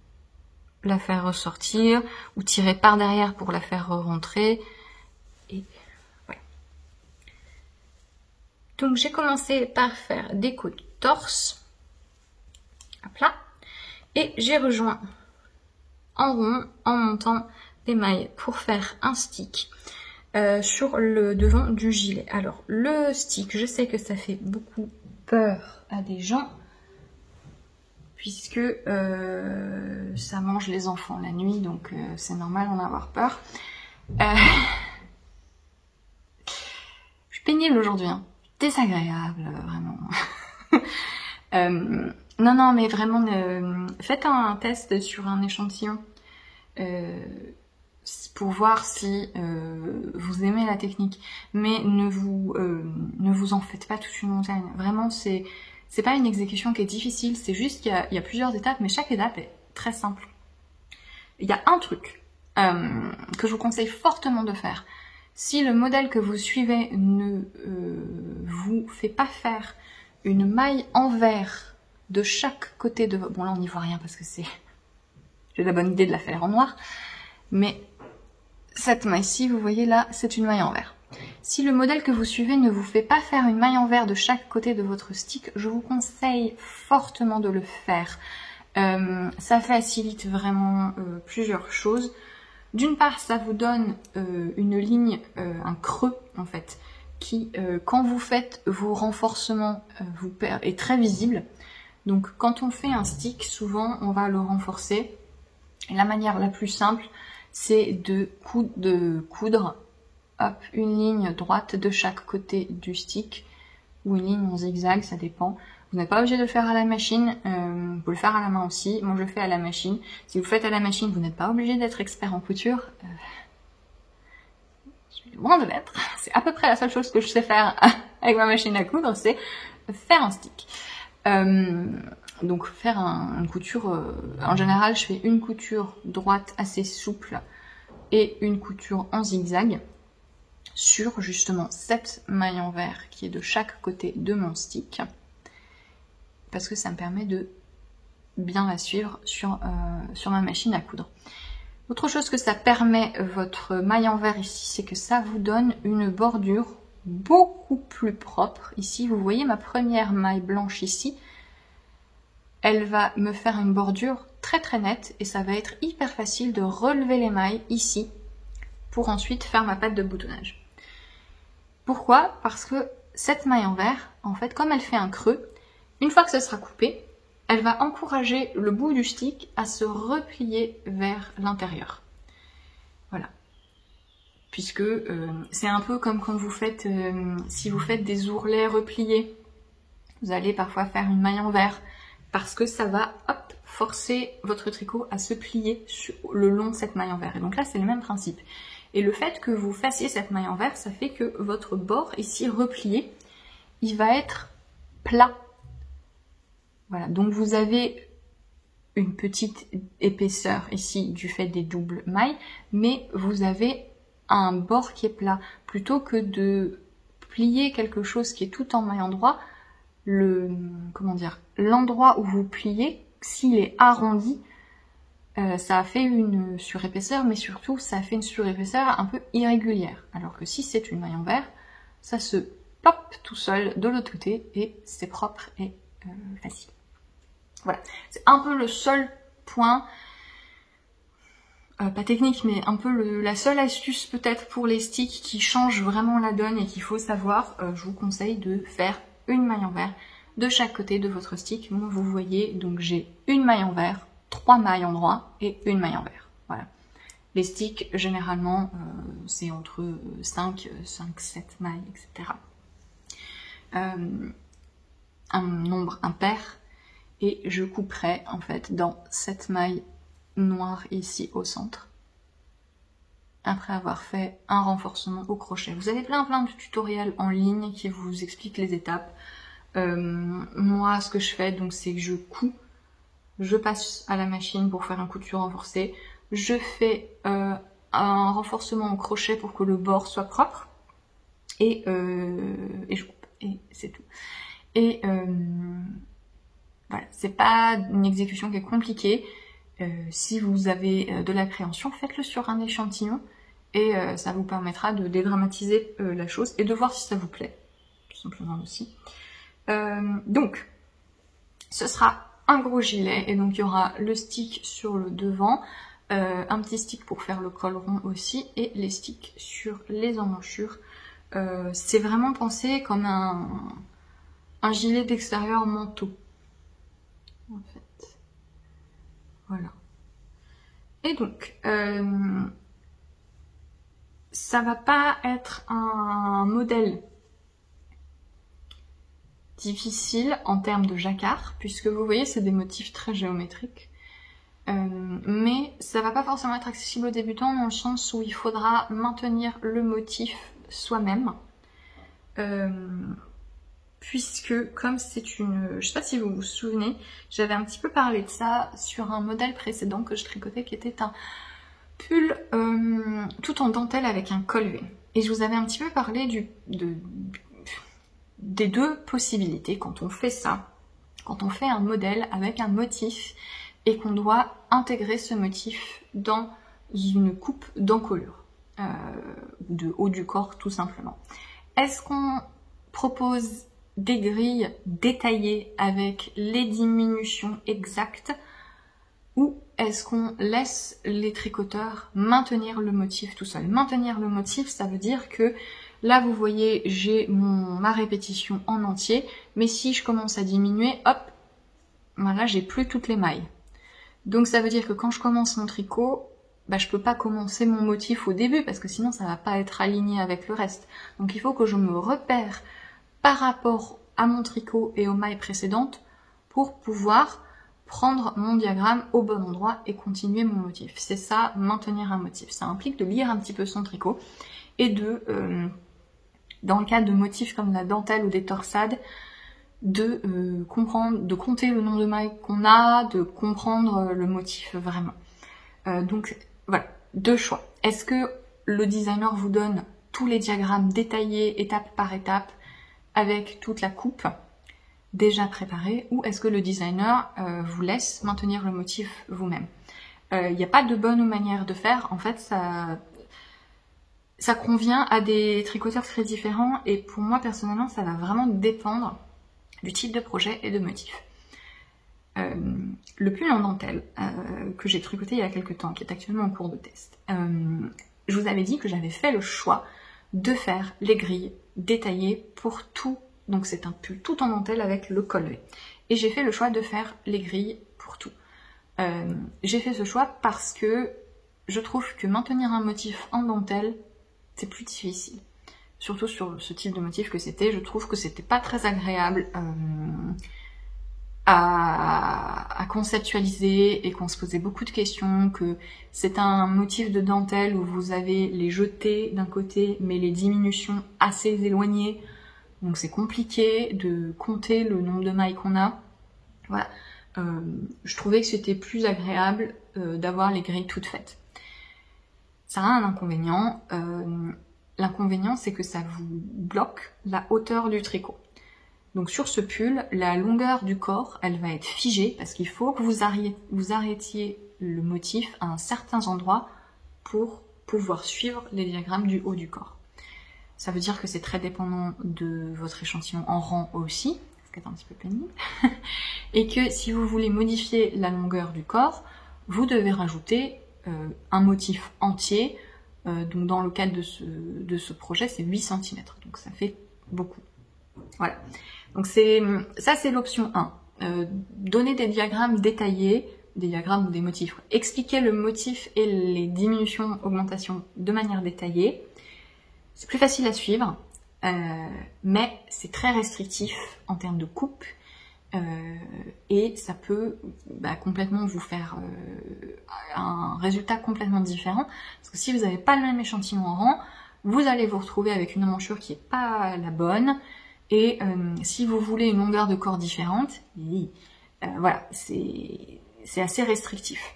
la faire ressortir, ou tirer par derrière pour la faire rentrer, et ouais. Donc j'ai commencé par faire des côtes torse, hop là, et j'ai rejoint en rond, en montant des mailles pour faire un stick. Sur le devant du gilet. Alors le stick, je sais que ça fait beaucoup peur à des gens puisque ça mange les enfants la nuit, donc c'est normal d'en avoir peur. Je suis pénible aujourd'hui, hein. Désagréable, vraiment. Non, mais vraiment, faites un test sur un échantillon. Pour voir si vous aimez la technique, mais ne vous en faites pas toute une montagne. Vraiment, c'est pas une exécution qui est difficile, c'est juste qu'il y a plusieurs étapes, mais chaque étape est très simple. Il y a un truc que je vous conseille fortement de faire, Si le modèle que vous suivez ne vous fait pas faire une maille envers de chaque côté de... Bon là on n'y voit rien parce que c'est... J'ai la bonne idée de la faire en noir. Mais cette maille-ci, vous voyez là, c'est une maille envers. Si le modèle que vous suivez ne vous fait pas faire une maille envers de chaque côté de votre stick, je vous conseille fortement de le faire. Ça facilite vraiment plusieurs choses. D'une part, ça vous donne une ligne, un creux en fait, qui, quand vous faites vos renforcements, est très visible. Donc quand on fait un stick, souvent on va le renforcer. Et la manière la plus simple, c'est de coudre hop, une ligne droite de chaque côté du stick, ou une ligne en zigzag, ça dépend. Vous n'êtes pas obligé de le faire à la machine, vous pouvez le faire à la main aussi. Moi je le fais à la machine. Si vous faites à la machine, vous n'êtes pas obligé d'être expert en couture. Je suis loin de l'être. C'est à peu près la seule chose que je sais faire avec ma machine à coudre, c'est faire un stick. Donc faire une couture, en général je fais une couture droite assez souple et une couture en zigzag sur justement cette maille envers qui est de chaque côté de mon stick, parce que ça me permet de bien la suivre sur ma machine à coudre. Autre chose que ça permet, votre maille envers ici, c'est que ça vous donne une bordure beaucoup plus propre. Ici, vous voyez ma première maille blanche ici, elle va me faire une bordure très très nette et ça va être hyper facile de relever les mailles ici pour ensuite faire ma patte de boutonnage. Pourquoi? Parce que cette maille envers, en fait, comme elle fait un creux, une fois que ça sera coupé, elle va encourager le bout du stick à se replier vers l'intérieur. Voilà. Puisque c'est un peu comme quand vous faites, si vous faites des ourlets repliés, vous allez parfois faire une maille envers, parce que ça va, hop, forcer votre tricot à se plier sur le long de cette maille envers. Et donc là, c'est le même principe. Et le fait que vous fassiez cette maille envers, ça fait que votre bord ici replié, il va être plat. Voilà, donc vous avez une petite épaisseur ici du fait des doubles mailles, mais vous avez un bord qui est plat. Plutôt que de plier quelque chose qui est tout en maille endroit, l'endroit où vous pliez, s'il est arrondi, ça a fait une surépaisseur, mais surtout ça a fait une surépaisseur un peu irrégulière. Alors que si c'est une maille envers, ça se pop tout seul de l'autre côté et c'est propre et facile. Voilà, c'est un peu le seul point, pas technique, mais un peu la seule astuce peut-être pour les sticks qui change vraiment la donne et qu'il faut savoir. Je vous conseille de faire une maille envers de chaque côté de votre stick. Moi, vous voyez, donc j'ai une maille envers, 3 mailles endroit et une maille envers. Voilà. Les sticks, généralement, c'est entre 5, 7 mailles, etc. Un nombre impair. Et je couperai, en fait, dans cette maille noire ici au centre. Après avoir fait un renforcement au crochet. Vous avez plein de tutoriels en ligne qui vous expliquent les étapes. Moi, ce que je fais, donc, c'est que je couds. Je passe à la machine pour faire un couture renforcé. Je fais un renforcement au crochet pour que le bord soit propre. Et je coupe. Et c'est tout. Et voilà, c'est pas une exécution qui est compliquée. Si vous avez de l'appréhension, faites-le sur un échantillon. Et ça vous permettra de dédramatiser la chose et de voir si ça vous plaît. Tout simplement aussi. Donc, ce sera un gros gilet et donc il y aura le stick sur le devant, un petit stick pour faire le col rond aussi et les sticks sur les emmanchures. C'est vraiment pensé comme un gilet d'extérieur manteau en fait. Voilà. Et donc ça va pas être un modèle difficile en termes de jacquard, puisque vous voyez c'est des motifs très géométriques, mais ça va pas forcément être accessible aux débutants dans le sens où il faudra maintenir le motif soi-même, puisque comme c'est une... Je sais pas si vous vous souvenez, j'avais un petit peu parlé de ça sur un modèle précédent que je tricotais qui était pull tout en dentelle avec un col V. Et je vous avais un petit peu parlé des deux possibilités quand on fait ça, quand on fait un modèle avec un motif et qu'on doit intégrer ce motif dans une coupe d'encolure, de haut du corps tout simplement. Est-ce qu'on propose des grilles détaillées avec les diminutions exactes ou est-ce qu'on laisse les tricoteurs maintenir le motif tout seul? Maintenir le motif, ça veut dire que là, vous voyez, j'ai ma répétition en entier, mais si je commence à diminuer, hop, voilà, j'ai plus toutes les mailles. Donc ça veut dire que quand je commence mon tricot, bah, je peux pas commencer mon motif au début parce que sinon ça va pas être aligné avec le reste. Donc il faut que je me repère par rapport à mon tricot et aux mailles précédentes pour pouvoir prendre mon diagramme au bon endroit et continuer mon motif. C'est ça, maintenir un motif. Ça implique de lire un petit peu son tricot et dans le cas de motifs comme la dentelle ou des torsades, de comprendre, de compter le nombre de mailles qu'on a, de comprendre le motif vraiment. Donc voilà, deux choix. Est-ce que le designer vous donne tous les diagrammes détaillés, étape par étape, avec toute la coupe déjà préparée, ou est-ce que le designer vous laisse maintenir le motif vous-même? Il n'y a pas de bonne manière de faire, en fait ça convient à des tricoteurs très différents et pour moi personnellement ça va vraiment dépendre du type de projet et de motif. Le pull en dentelle que j'ai tricoté il y a quelques temps, qui est actuellement en cours de test, je vous avais dit que j'avais fait le choix de faire les grilles détaillées pour tout. Donc c'est un pull tout en dentelle avec le col V. Et j'ai fait le choix de faire les grilles pour tout. J'ai fait ce choix parce que je trouve que maintenir un motif en dentelle, c'est plus difficile. Surtout sur ce type de motif que c'était, je trouve que c'était pas très agréable à conceptualiser et qu'on se posait beaucoup de questions, que c'est un motif de dentelle où vous avez les jetés d'un côté mais les diminutions assez éloignées. Donc c'est compliqué de compter le nombre de mailles qu'on a. Voilà. Je trouvais que c'était plus agréable d'avoir les grilles toutes faites. Ça a un inconvénient. L'inconvénient, c'est que ça vous bloque la hauteur du tricot. Donc sur ce pull, la longueur du corps, elle va être figée parce qu'il faut que vous arrêtiez le motif à un certain endroit pour pouvoir suivre les diagrammes du haut du corps. Ça veut dire que c'est très dépendant de votre échantillon en rang aussi, ce qui est un petit peu pénible, et que si vous voulez modifier la longueur du corps, vous devez rajouter un motif entier. Donc dans le cadre de ce projet, c'est 8 cm, donc ça fait beaucoup. Voilà. Donc ça c'est l'option 1. Donner des diagrammes détaillés, des diagrammes ou des motifs. Expliquer le motif et les diminutions, augmentations de manière détaillée. C'est plus facile à suivre, mais c'est très restrictif en termes de coupe et ça peut complètement vous faire un résultat complètement différent. Parce que si vous n'avez pas le même échantillon en rang, vous allez vous retrouver avec une emmanchure qui n'est pas la bonne. Et si vous voulez une longueur de corps différente, voilà, c'est assez restrictif.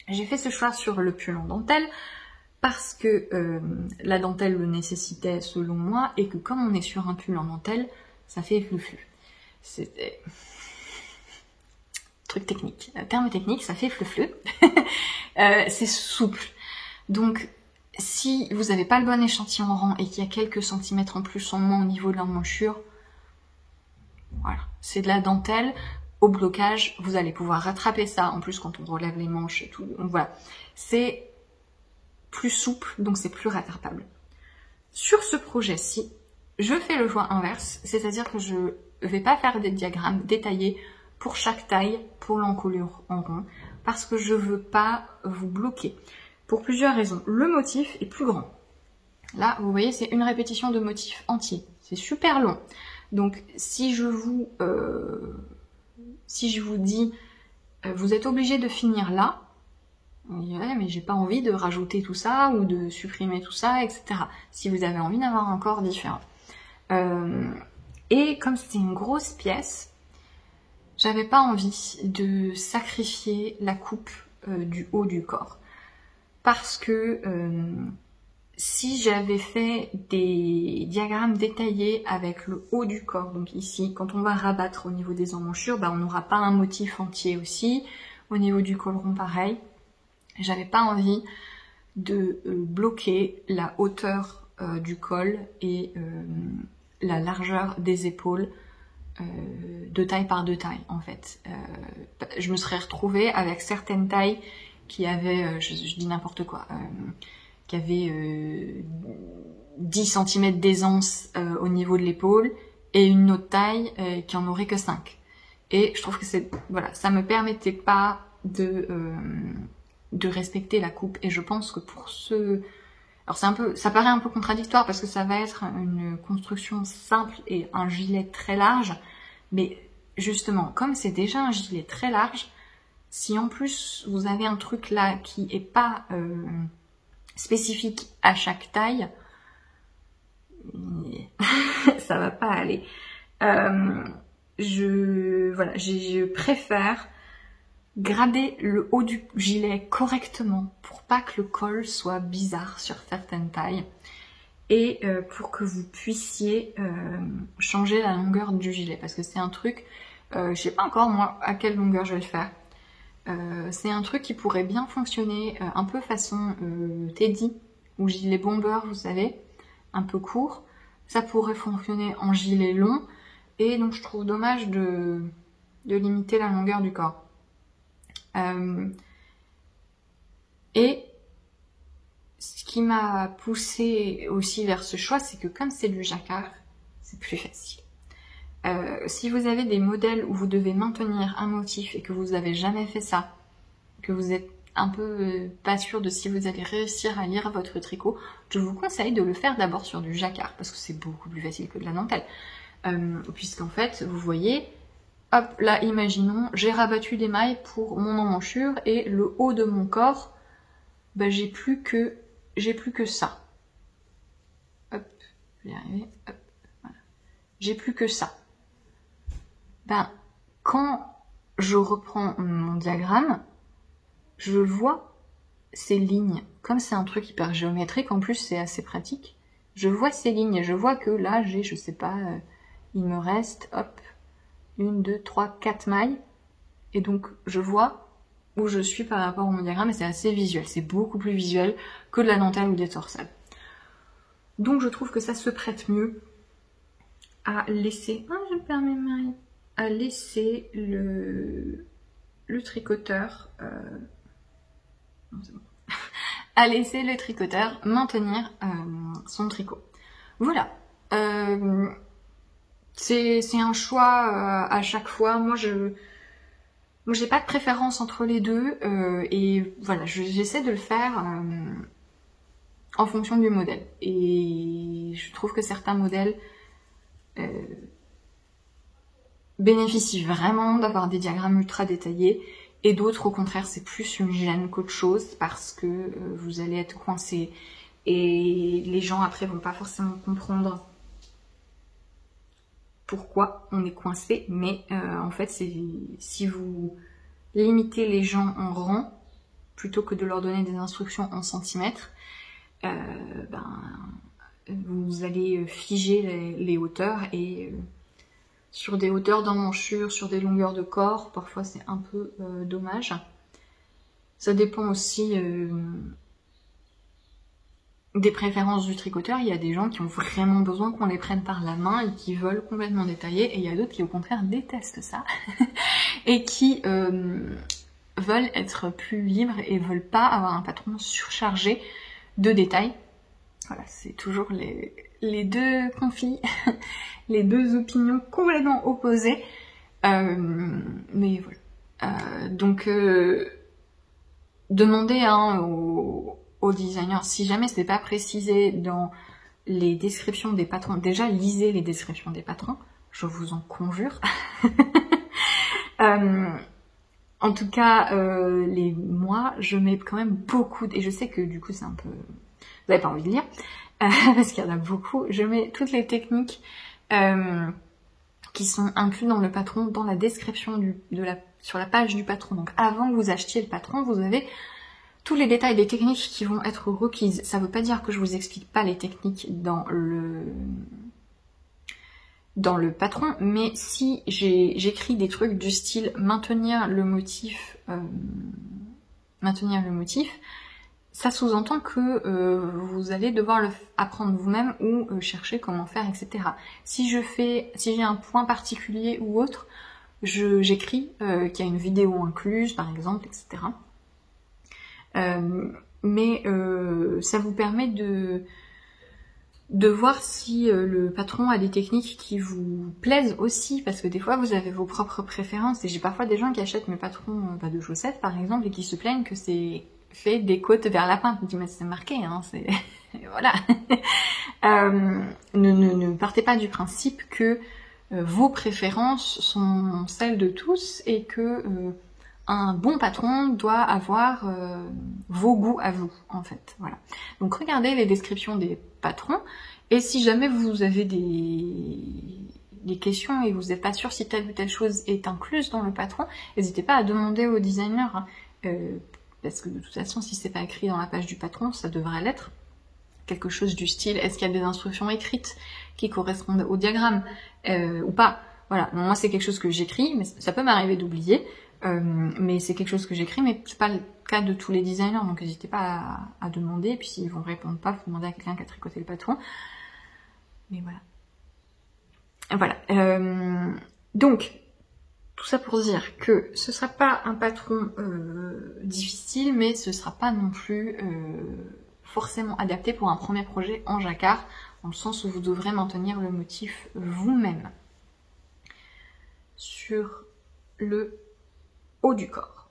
J'ai fait ce choix sur le pull en dentelle parce que la dentelle le nécessitait selon moi et que comme on est sur un pull en dentelle, ça fait flou-flou. C'était truc technique, terme technique, ça fait flou-flou. C'est souple. Donc si vous n'avez pas le bon échantillon en rang et qu'il y a quelques centimètres en plus en moins au niveau de l'emmanchure, voilà, c'est de la dentelle. Au blocage, vous allez pouvoir rattraper ça, en plus quand on relève les manches et tout. Donc voilà, c'est plus souple, donc c'est plus rattrapable. Sur ce projet-ci, je fais le choix inverse, c'est-à-dire que je vais pas faire des diagrammes détaillés pour chaque taille, pour l'encolure en rond, parce que je veux pas vous bloquer. Pour plusieurs raisons. Le motif est plus grand. Là, vous voyez, c'est une répétition de motif entier. C'est super long. Donc, si je vous dis, vous êtes obligé de finir là, ouais, mais j'ai pas envie de rajouter tout ça ou de supprimer tout ça, etc. Si vous avez envie d'avoir un corps différent. Et comme c'est une grosse pièce, j'avais pas envie de sacrifier la coupe du haut du corps. parce que si j'avais fait des diagrammes détaillés avec le haut du corps, donc ici, quand on va rabattre au niveau des emmanchures, on n'aura pas un motif entier aussi. Au niveau du colleron, pareil. J'avais pas envie de bloquer la hauteur du col et la largeur des épaules de taille par de taille, en fait. Je me serais retrouvée avec certaines tailles qui avaient, je dis n'importe quoi, qui avaient 10 cm d'aisance au niveau de l'épaule et une autre taille qui en aurait que 5. Et je trouve que voilà, ça me permettait pas de respecter la coupe. Et je pense que pour alors ça paraît un peu contradictoire parce que ça va être une construction simple et un gilet très large, mais justement, comme c'est déjà un gilet très large, si en plus vous avez un truc là qui est pas spécifique à chaque taille, ça va pas aller. Je préfère grader le haut du gilet correctement pour pas que le col soit bizarre sur certaines tailles et pour que vous puissiez changer la longueur du gilet, parce que c'est un truc, je sais pas encore moi à quelle longueur je vais le faire. C'est un truc qui pourrait bien fonctionner un peu façon Teddy ou gilet bomber, vous savez, un peu court. Ça pourrait fonctionner en gilet long, et donc je trouve dommage de limiter la longueur du corps. Et ce qui m'a poussée aussi vers ce choix, c'est que comme c'est du jacquard, c'est plus facile. Si vous avez des modèles où vous devez maintenir un motif et que vous n'avez jamais fait ça, que vous êtes un peu pas sûr de si vous allez réussir à lire votre tricot, je vous conseille de le faire d'abord sur du jacquard, parce que c'est beaucoup plus facile que de la dentelle. Puisqu'en fait, vous voyez, hop, là, imaginons, j'ai rabattu des mailles pour mon emmanchure et le haut de mon corps, j'ai plus que ça. Hop, je vais y arriver, hop, voilà. J'ai plus que ça. Quand je reprends mon diagramme, je vois ces lignes. Comme c'est un truc hyper géométrique, en plus c'est assez pratique, je vois ces lignes, je vois que là j'ai, je sais pas, il me reste, hop, 1, 2, 3, 4 mailles, et donc je vois où je suis par rapport au mon diagramme, et c'est assez visuel, c'est beaucoup plus visuel que de la dentelle ou des torsades. Donc je trouve que ça se prête mieux à laisser, je perds mes mailles, à laisser le tricoteur, non, c'est bon. à laisser le tricoteur maintenir son tricot. Voilà. C'est un choix à chaque fois. Moi, j'ai pas de préférence entre les deux, et voilà, j'essaie de le faire en fonction du modèle. Et je trouve que certains modèles bénéficient vraiment d'avoir des diagrammes ultra détaillés, et d'autres au contraire c'est plus une gêne qu'autre chose, parce que vous allez être coincé et les gens après vont pas forcément comprendre pourquoi on est coincé, mais en fait c'est si vous limitez les gens en rang plutôt que de leur donner des instructions en centimètres, vous allez figer les hauteurs, et sur des hauteurs d'emmanchure, sur des longueurs de corps, parfois c'est un peu dommage. Ça dépend aussi des préférences du tricoteur. Il y a des gens qui ont vraiment besoin qu'on les prenne par la main et qui veulent complètement détailler, et il y a d'autres qui au contraire détestent ça et qui veulent être plus libres et veulent pas avoir un patron surchargé de détails. Voilà, c'est toujours les deux conflits, les deux opinions complètement opposées. Mais voilà. Donc, demandez aux designers, si jamais c'est pas précisé dans les descriptions des patrons, déjà lisez les descriptions des patrons, je vous en conjure. En tout cas, moi, je mets quand même beaucoup, et je sais que du coup c'est un peu... Vous n'avez pas envie de lire, parce qu'il y en a beaucoup. Je mets toutes les techniques qui sont incluses dans le patron, dans la description sur la page du patron. Donc avant que vous achetiez le patron, vous avez tous les détails des techniques qui vont être requises. Ça veut pas dire que je vous explique pas les techniques dans le patron, mais si j'écris des trucs du style maintenir le motif, ça sous-entend que vous allez devoir apprendre vous-même ou chercher comment faire, etc. Si j'ai un point particulier ou autre, j'écris qu'il y a une vidéo incluse, par exemple, etc. Mais ça vous permet de voir si le patron a des techniques qui vous plaisent aussi, parce que des fois vous avez vos propres préférences, et j'ai parfois des gens qui achètent mes patrons de chaussettes par exemple et qui se plaignent que c'est fait des côtes vers la pointe. Je me dis mais c'est marqué, hein, c'est voilà. Ne partez pas du principe que vos préférences sont celles de tous et que un bon patron doit avoir vos goûts à vous, en fait. Voilà. Donc regardez les descriptions des patrons, et si jamais vous avez des questions et vous n'êtes pas sûr si telle ou telle chose est incluse dans le patron, n'hésitez pas à demander au designer, parce que de toute façon, si c'est pas écrit dans la page du patron, ça devrait l'être. Quelque chose du style, est-ce qu'il y a des instructions écrites qui correspondent au diagramme ou pas. Voilà, moi c'est quelque chose que j'écris, mais ça peut m'arriver d'oublier. Mais c'est quelque chose que j'écris, mais c'est pas le cas de tous les designers, donc n'hésitez pas à demander, et puis s'ils vont répondre pas, vous demandez à quelqu'un qui a tricoté le patron. Mais voilà. Voilà. Donc, tout ça pour dire que ce sera pas un patron difficile, mais ce sera pas non plus forcément adapté pour un premier projet en jacquard, dans le sens où vous devrez maintenir le motif vous-même sur le haut du corps.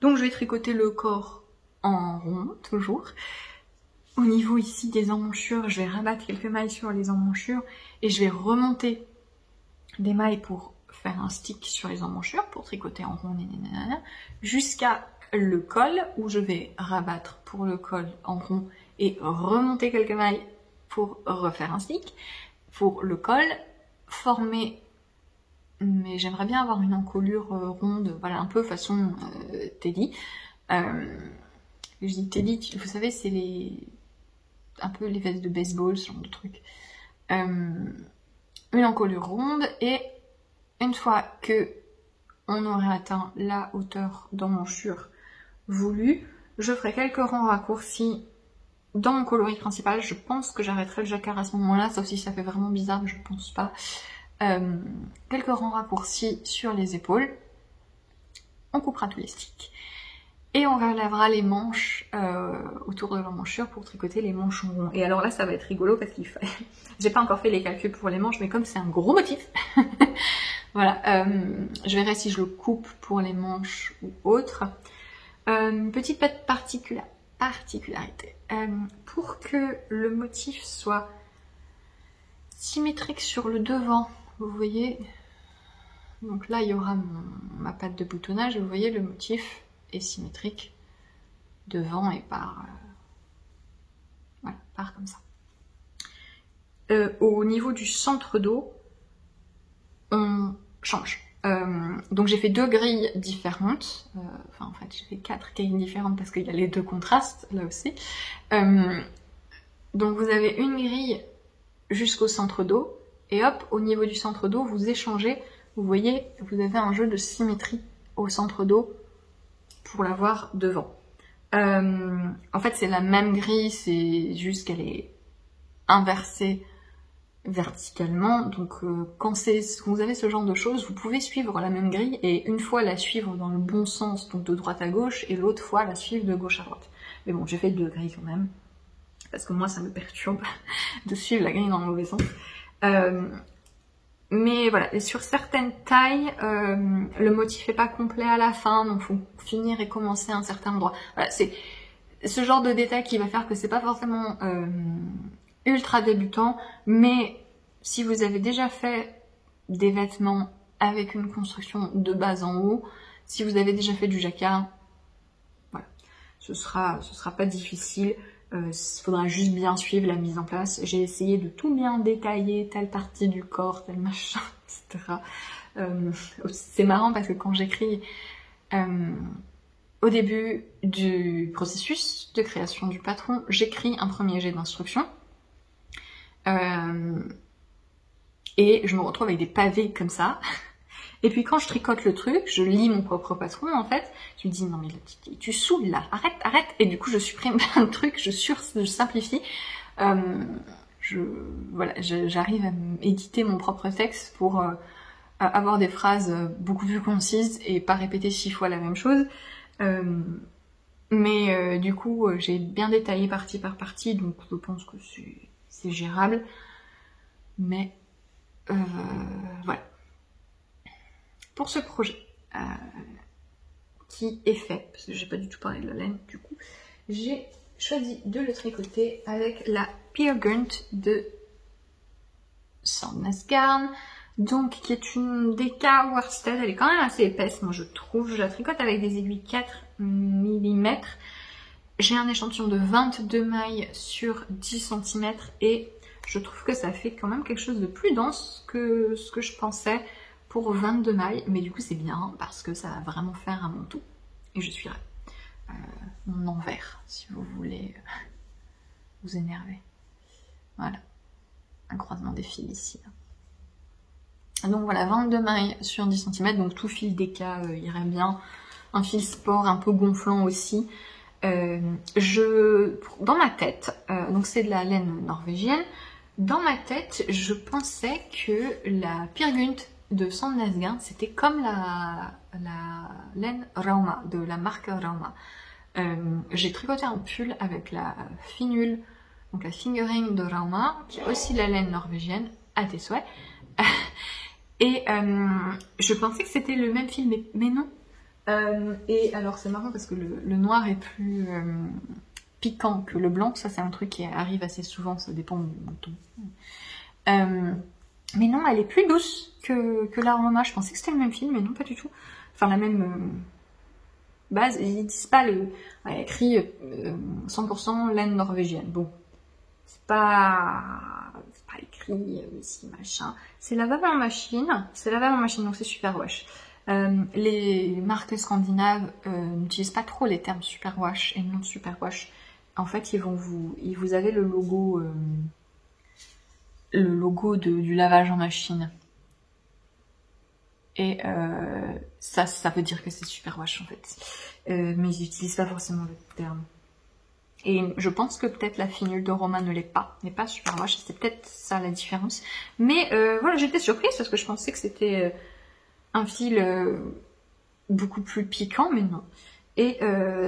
Donc je vais tricoter le corps en rond, toujours. Au niveau ici des emmanchures, je vais rabattre quelques mailles sur les emmanchures et je vais remonter des mailles pour faire un stick sur les emmanchures, pour tricoter en rond, jusqu'à le col, où je vais rabattre pour le col en rond et remonter quelques mailles pour refaire un stick. Pour le col, former, mais j'aimerais bien avoir une encolure ronde, voilà, un peu façon Teddy. Je dis Teddy, vous savez, c'est un peu les vestes de baseball, ce genre de truc. Une encolure ronde, et une fois que on aurait atteint la hauteur d'emmanchure voulue, je ferai quelques rangs raccourcis dans mon coloris principal. Je pense que j'arrêterai le jacquard à ce moment-là, sauf si ça fait vraiment bizarre, mais je pense pas. Quelques rangs raccourcis sur les épaules. On coupera tous les sticks. Et on relèvera les manches autour de l'emmanchure pour tricoter les manches en rond. Et alors là, ça va être rigolo parce qu'il fait... J'ai pas encore fait les calculs pour les manches, mais comme c'est un gros motif, voilà, je verrai si je le coupe pour les manches ou autre. Petite particularité. Pour que le motif soit symétrique sur le devant, vous voyez, donc là il y aura ma patte de boutonnage, vous voyez le motif est symétrique devant et part voilà, part comme ça. Au niveau du centre dos, on change. Donc j'ai fait 2 grilles différentes, enfin en fait j'ai fait 4 grilles différentes parce qu'il y a les 2 contrastes là aussi. Donc vous avez une grille jusqu'au centre dos, et hop, au niveau du centre dos, vous échangez, vous voyez, vous avez un jeu de symétrie au centre dos pour l'avoir devant. En fait c'est la même grille, c'est juste qu'elle est inversée verticalement, donc quand vous avez ce genre de choses, vous pouvez suivre la même grille et une fois la suivre dans le bon sens, donc de droite à gauche, et l'autre fois la suivre de gauche à droite. Mais bon, j'ai fait 2 grilles quand même, parce que moi ça me perturbe de suivre la grille dans le mauvais sens. Mais voilà, et sur certaines tailles, le motif n'est pas complet à la fin, donc il faut finir et commencer à un certain endroit. Voilà, c'est ce genre de détail qui va faire que c'est pas forcément ultra débutant, mais si vous avez déjà fait des vêtements avec une construction de bas en haut, si vous avez déjà fait du jacquard, voilà, ce sera pas difficile. Il faudra juste bien suivre la mise en place. J'ai essayé de tout bien détailler, telle partie du corps, tel machin, etc. C'est marrant parce que quand j'écris au début du processus de création du patron, j'écris un premier jet d'instruction. Et je me retrouve avec des pavés comme ça. Et puis quand je tricote le truc, je lis mon propre patron en fait. Je me dis non mais là, tu saoules là, arrête. Et du coup je supprime plein de trucs, je simplifie. Voilà, j'arrive à éditer mon propre texte pour avoir des phrases beaucoup plus concises et pas répéter 6 fois la même chose. Mais du coup j'ai bien détaillé partie par partie, donc je pense que c'est gérable. Mais voilà. Pour ce projet qui est fait, parce que j'ai pas du tout parlé de la laine du coup, j'ai choisi de le tricoter avec la Peer Gynt de Sandnes Garn, donc qui est une DK worsted. Elle est quand même assez épaisse, moi je trouve. Je la tricote avec des aiguilles 4 mm. J'ai un échantillon de 22 mailles sur 10 cm et je trouve que ça fait quand même quelque chose de plus dense que ce que je pensais pour 22 mailles. Mais du coup c'est bien parce que ça va vraiment faire un manteau. Et je suis ravie. Mon envers, si vous voulez vous énerver. Voilà. Un croisement des fils ici. Donc voilà, 22 mailles sur 10 cm. Donc tout fil DK irait bien. Un fil sport un peu gonflant aussi. Dans ma tête, donc c'est de la laine norvégienne, dans ma tête, je pensais que la Peer Gynt de Sandnes Garn, c'était comme la laine Rauma, de la marque Rauma. J'ai tricoté un pull avec la finule, donc la fingering de Rauma, qui est aussi la laine norvégienne, à tes souhaits. Et je pensais que c'était le même fil, mais non. Et alors c'est marrant parce que le noir est plus piquant que le blanc, ça c'est un truc qui arrive assez souvent, ça dépend du mouton. Mais non, elle est plus douce que l'aroma, je pensais que c'était le même fil, mais non pas du tout. Enfin la même base, ils disent pas il y a écrit 100% laine norvégienne, bon, c'est pas écrit ici machin, c'est lavable en machine, donc c'est super wash. Les marques scandinaves n'utilisent pas trop les termes superwash et non superwash. En fait, vous avez le logo du lavage en machine. Et ça veut dire que c'est superwash en fait. Mais ils n'utilisent pas forcément le terme. Et je pense que peut-être la finule de Roma n'est pas superwash. C'est peut-être ça la différence. Mais voilà, j'étais surprise parce que je pensais que c'était un fil beaucoup plus piquant, mais non. Et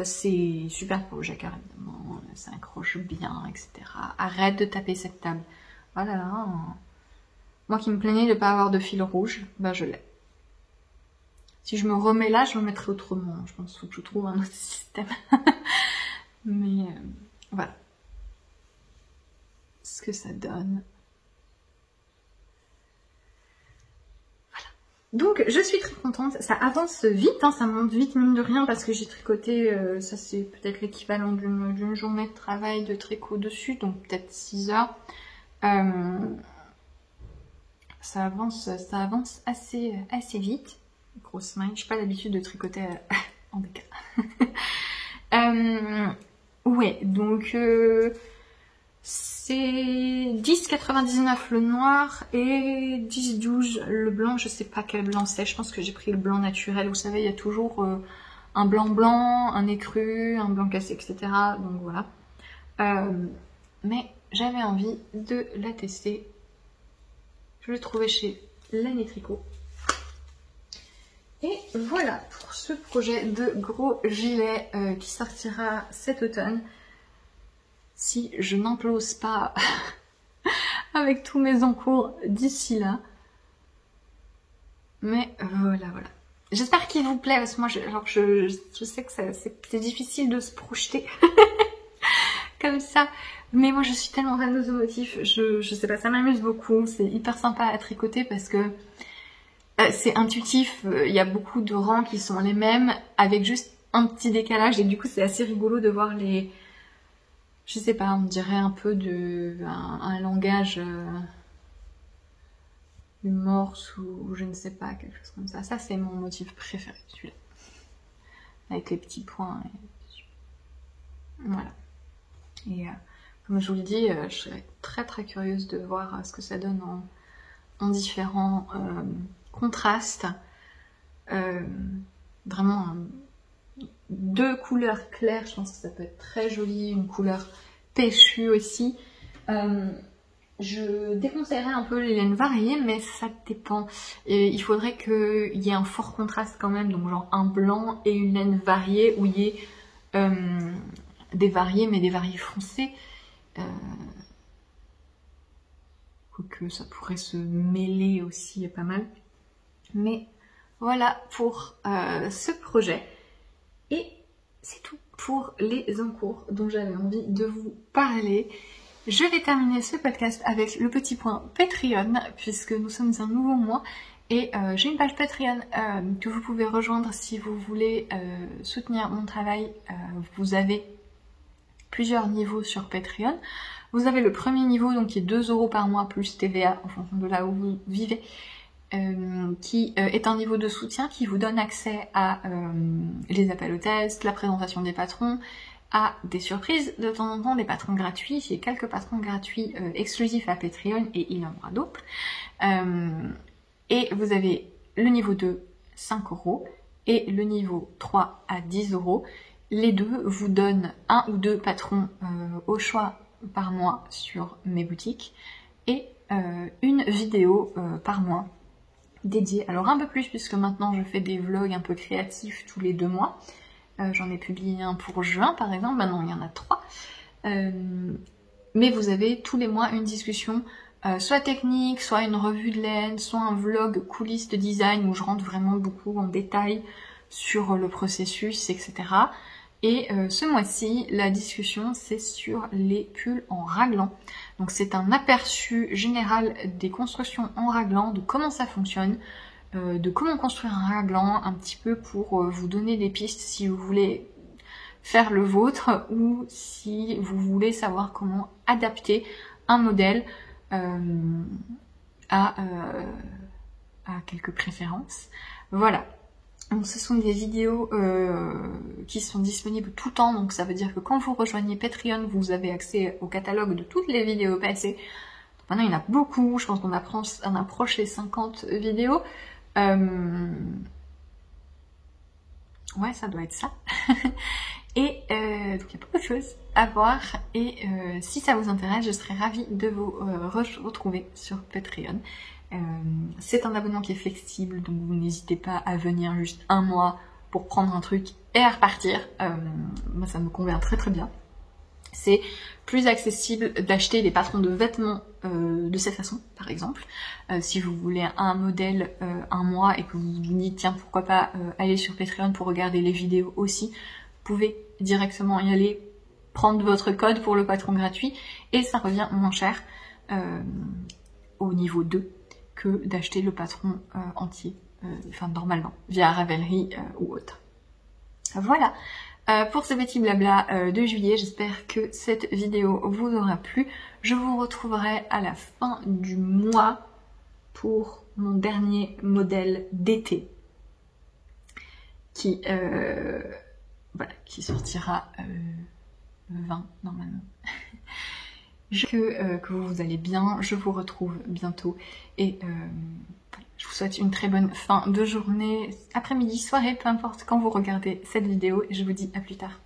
c'est super pour jacquard, évidemment, ça accroche bien, etc. Arrête de taper cette table. Voilà, moi qui me plaignais de ne pas avoir de fil rouge, bah je l'ai. Si je me remets là, je me mettrai autrement. Je pense qu'il faut que je trouve un autre système. Mais voilà. Ce que ça donne. Donc je suis très contente, ça avance vite, hein, ça monte vite mine de rien parce que j'ai tricoté, ça c'est peut-être l'équivalent d'une journée de travail de tricot dessus, donc peut-être 6 heures. Ça avance assez vite. Grosse main, je n'ai pas l'habitude de tricoter en déca. Ouais, donc c'est 10,99 le noir et 10,12 le blanc. Je sais pas quel blanc c'est, je pense que j'ai pris le blanc naturel. Vous savez, il y a toujours un blanc, un écru, un blanc cassé, etc. Donc voilà. Mais j'avais envie de la tester. Je l'ai trouvé chez Laine et Tricot. Et voilà pour ce projet de gros gilet qui sortira cet automne. Si je n'implose pas avec tous mes encours d'ici là. Mais voilà. J'espère qu'il vous plaît parce que moi je sais que c'est difficile de se projeter comme ça. Mais moi je suis tellement fan d'automotif, je sais pas, ça m'amuse beaucoup. C'est hyper sympa à tricoter parce que c'est intuitif, il y a beaucoup de rangs qui sont les mêmes avec juste un petit décalage et du coup c'est assez rigolo de voir les... Je sais pas, on dirait un peu un langage du morse ou je ne sais pas, quelque chose comme ça. Ça c'est mon motif préféré, celui-là. avec les petits points. Voilà. Et comme je vous le dis, je serais très très curieuse de voir ce que ça donne en différents contrastes. Vraiment deux couleurs claires, je pense que ça peut être très joli, une couleur pêchue aussi. Je déconseillerais un peu les laines variées, mais ça dépend. Et il faudrait qu'il y ait un fort contraste quand même, donc genre un blanc et une laine variée où il y ait des variés, mais des variés foncés. Que ça pourrait se mêler aussi pas mal. Mais voilà pour ce projet. Et c'est tout pour les encours dont j'avais envie de vous parler. Je vais terminer ce podcast avec le petit point Patreon, puisque nous sommes un nouveau mois. Et j'ai une page Patreon que vous pouvez rejoindre si vous voulez soutenir mon travail. Vous avez plusieurs niveaux sur Patreon. Vous avez le premier niveau, donc qui est 2 € par mois plus TVA en fonction de là où vous vivez, qui est un niveau de soutien qui vous donne accès à les appels aux tests, la présentation des patrons, à des surprises, de temps en temps des patrons gratuits. J'ai quelques patrons gratuits exclusifs à Patreon et il y en aura d'autres. Et vous avez le niveau 2, 5 € et le niveau 3 à 10 €. Les deux vous donnent 1 ou 2 patrons au choix par mois sur mes boutiques et une vidéo par mois dédiée. Alors un peu plus puisque maintenant je fais des vlogs un peu créatifs tous les 2 mois. J'en ai publié un pour juin par exemple, maintenant il y en a 3. Mais vous avez tous les mois une discussion soit technique, soit une revue de laine, soit un vlog coulisses de design où je rentre vraiment beaucoup en détail sur le processus, etc. Et ce mois-ci, la discussion, c'est sur les pulls en raglan. Donc c'est un aperçu général des constructions en raglan, de comment ça fonctionne, de comment construire un raglan, un petit peu pour vous donner des pistes si vous voulez faire le vôtre ou si vous voulez savoir comment adapter un modèle à quelques préférences. Voilà. Donc ce sont des vidéos qui sont disponibles tout le temps, donc ça veut dire que quand vous rejoignez Patreon, vous avez accès au catalogue de toutes les vidéos passées. Donc maintenant il y en a beaucoup, je pense qu'on approche les 50 vidéos. Ouais, ça doit être ça. Et donc il y a beaucoup de choses à voir et si ça vous intéresse, je serais ravie de vous retrouver sur Patreon. C'est un abonnement qui est flexible, donc vous n'hésitez pas à venir juste 1 mois pour prendre un truc et à repartir. Moi ça me convient très très bien. C'est plus accessible d'acheter les patrons de vêtements de cette façon, par exemple. Si vous voulez un modèle 1 mois et que vous vous dites tiens pourquoi pas aller sur Patreon pour regarder les vidéos aussi, vous pouvez directement y aller, prendre votre code pour le patron gratuit et ça revient moins cher au niveau 2 que d'acheter le patron entier, enfin normalement, via Ravelry ou autre. Voilà pour ce petit blabla de juillet, j'espère que cette vidéo vous aura plu. Je vous retrouverai à la fin du mois pour mon dernier modèle d'été qui, voilà, qui sortira le 20 normalement. Que vous allez bien, je vous retrouve bientôt et je vous souhaite une très bonne fin de journée, après-midi, soirée, peu importe quand vous regardez cette vidéo et je vous dis à plus tard.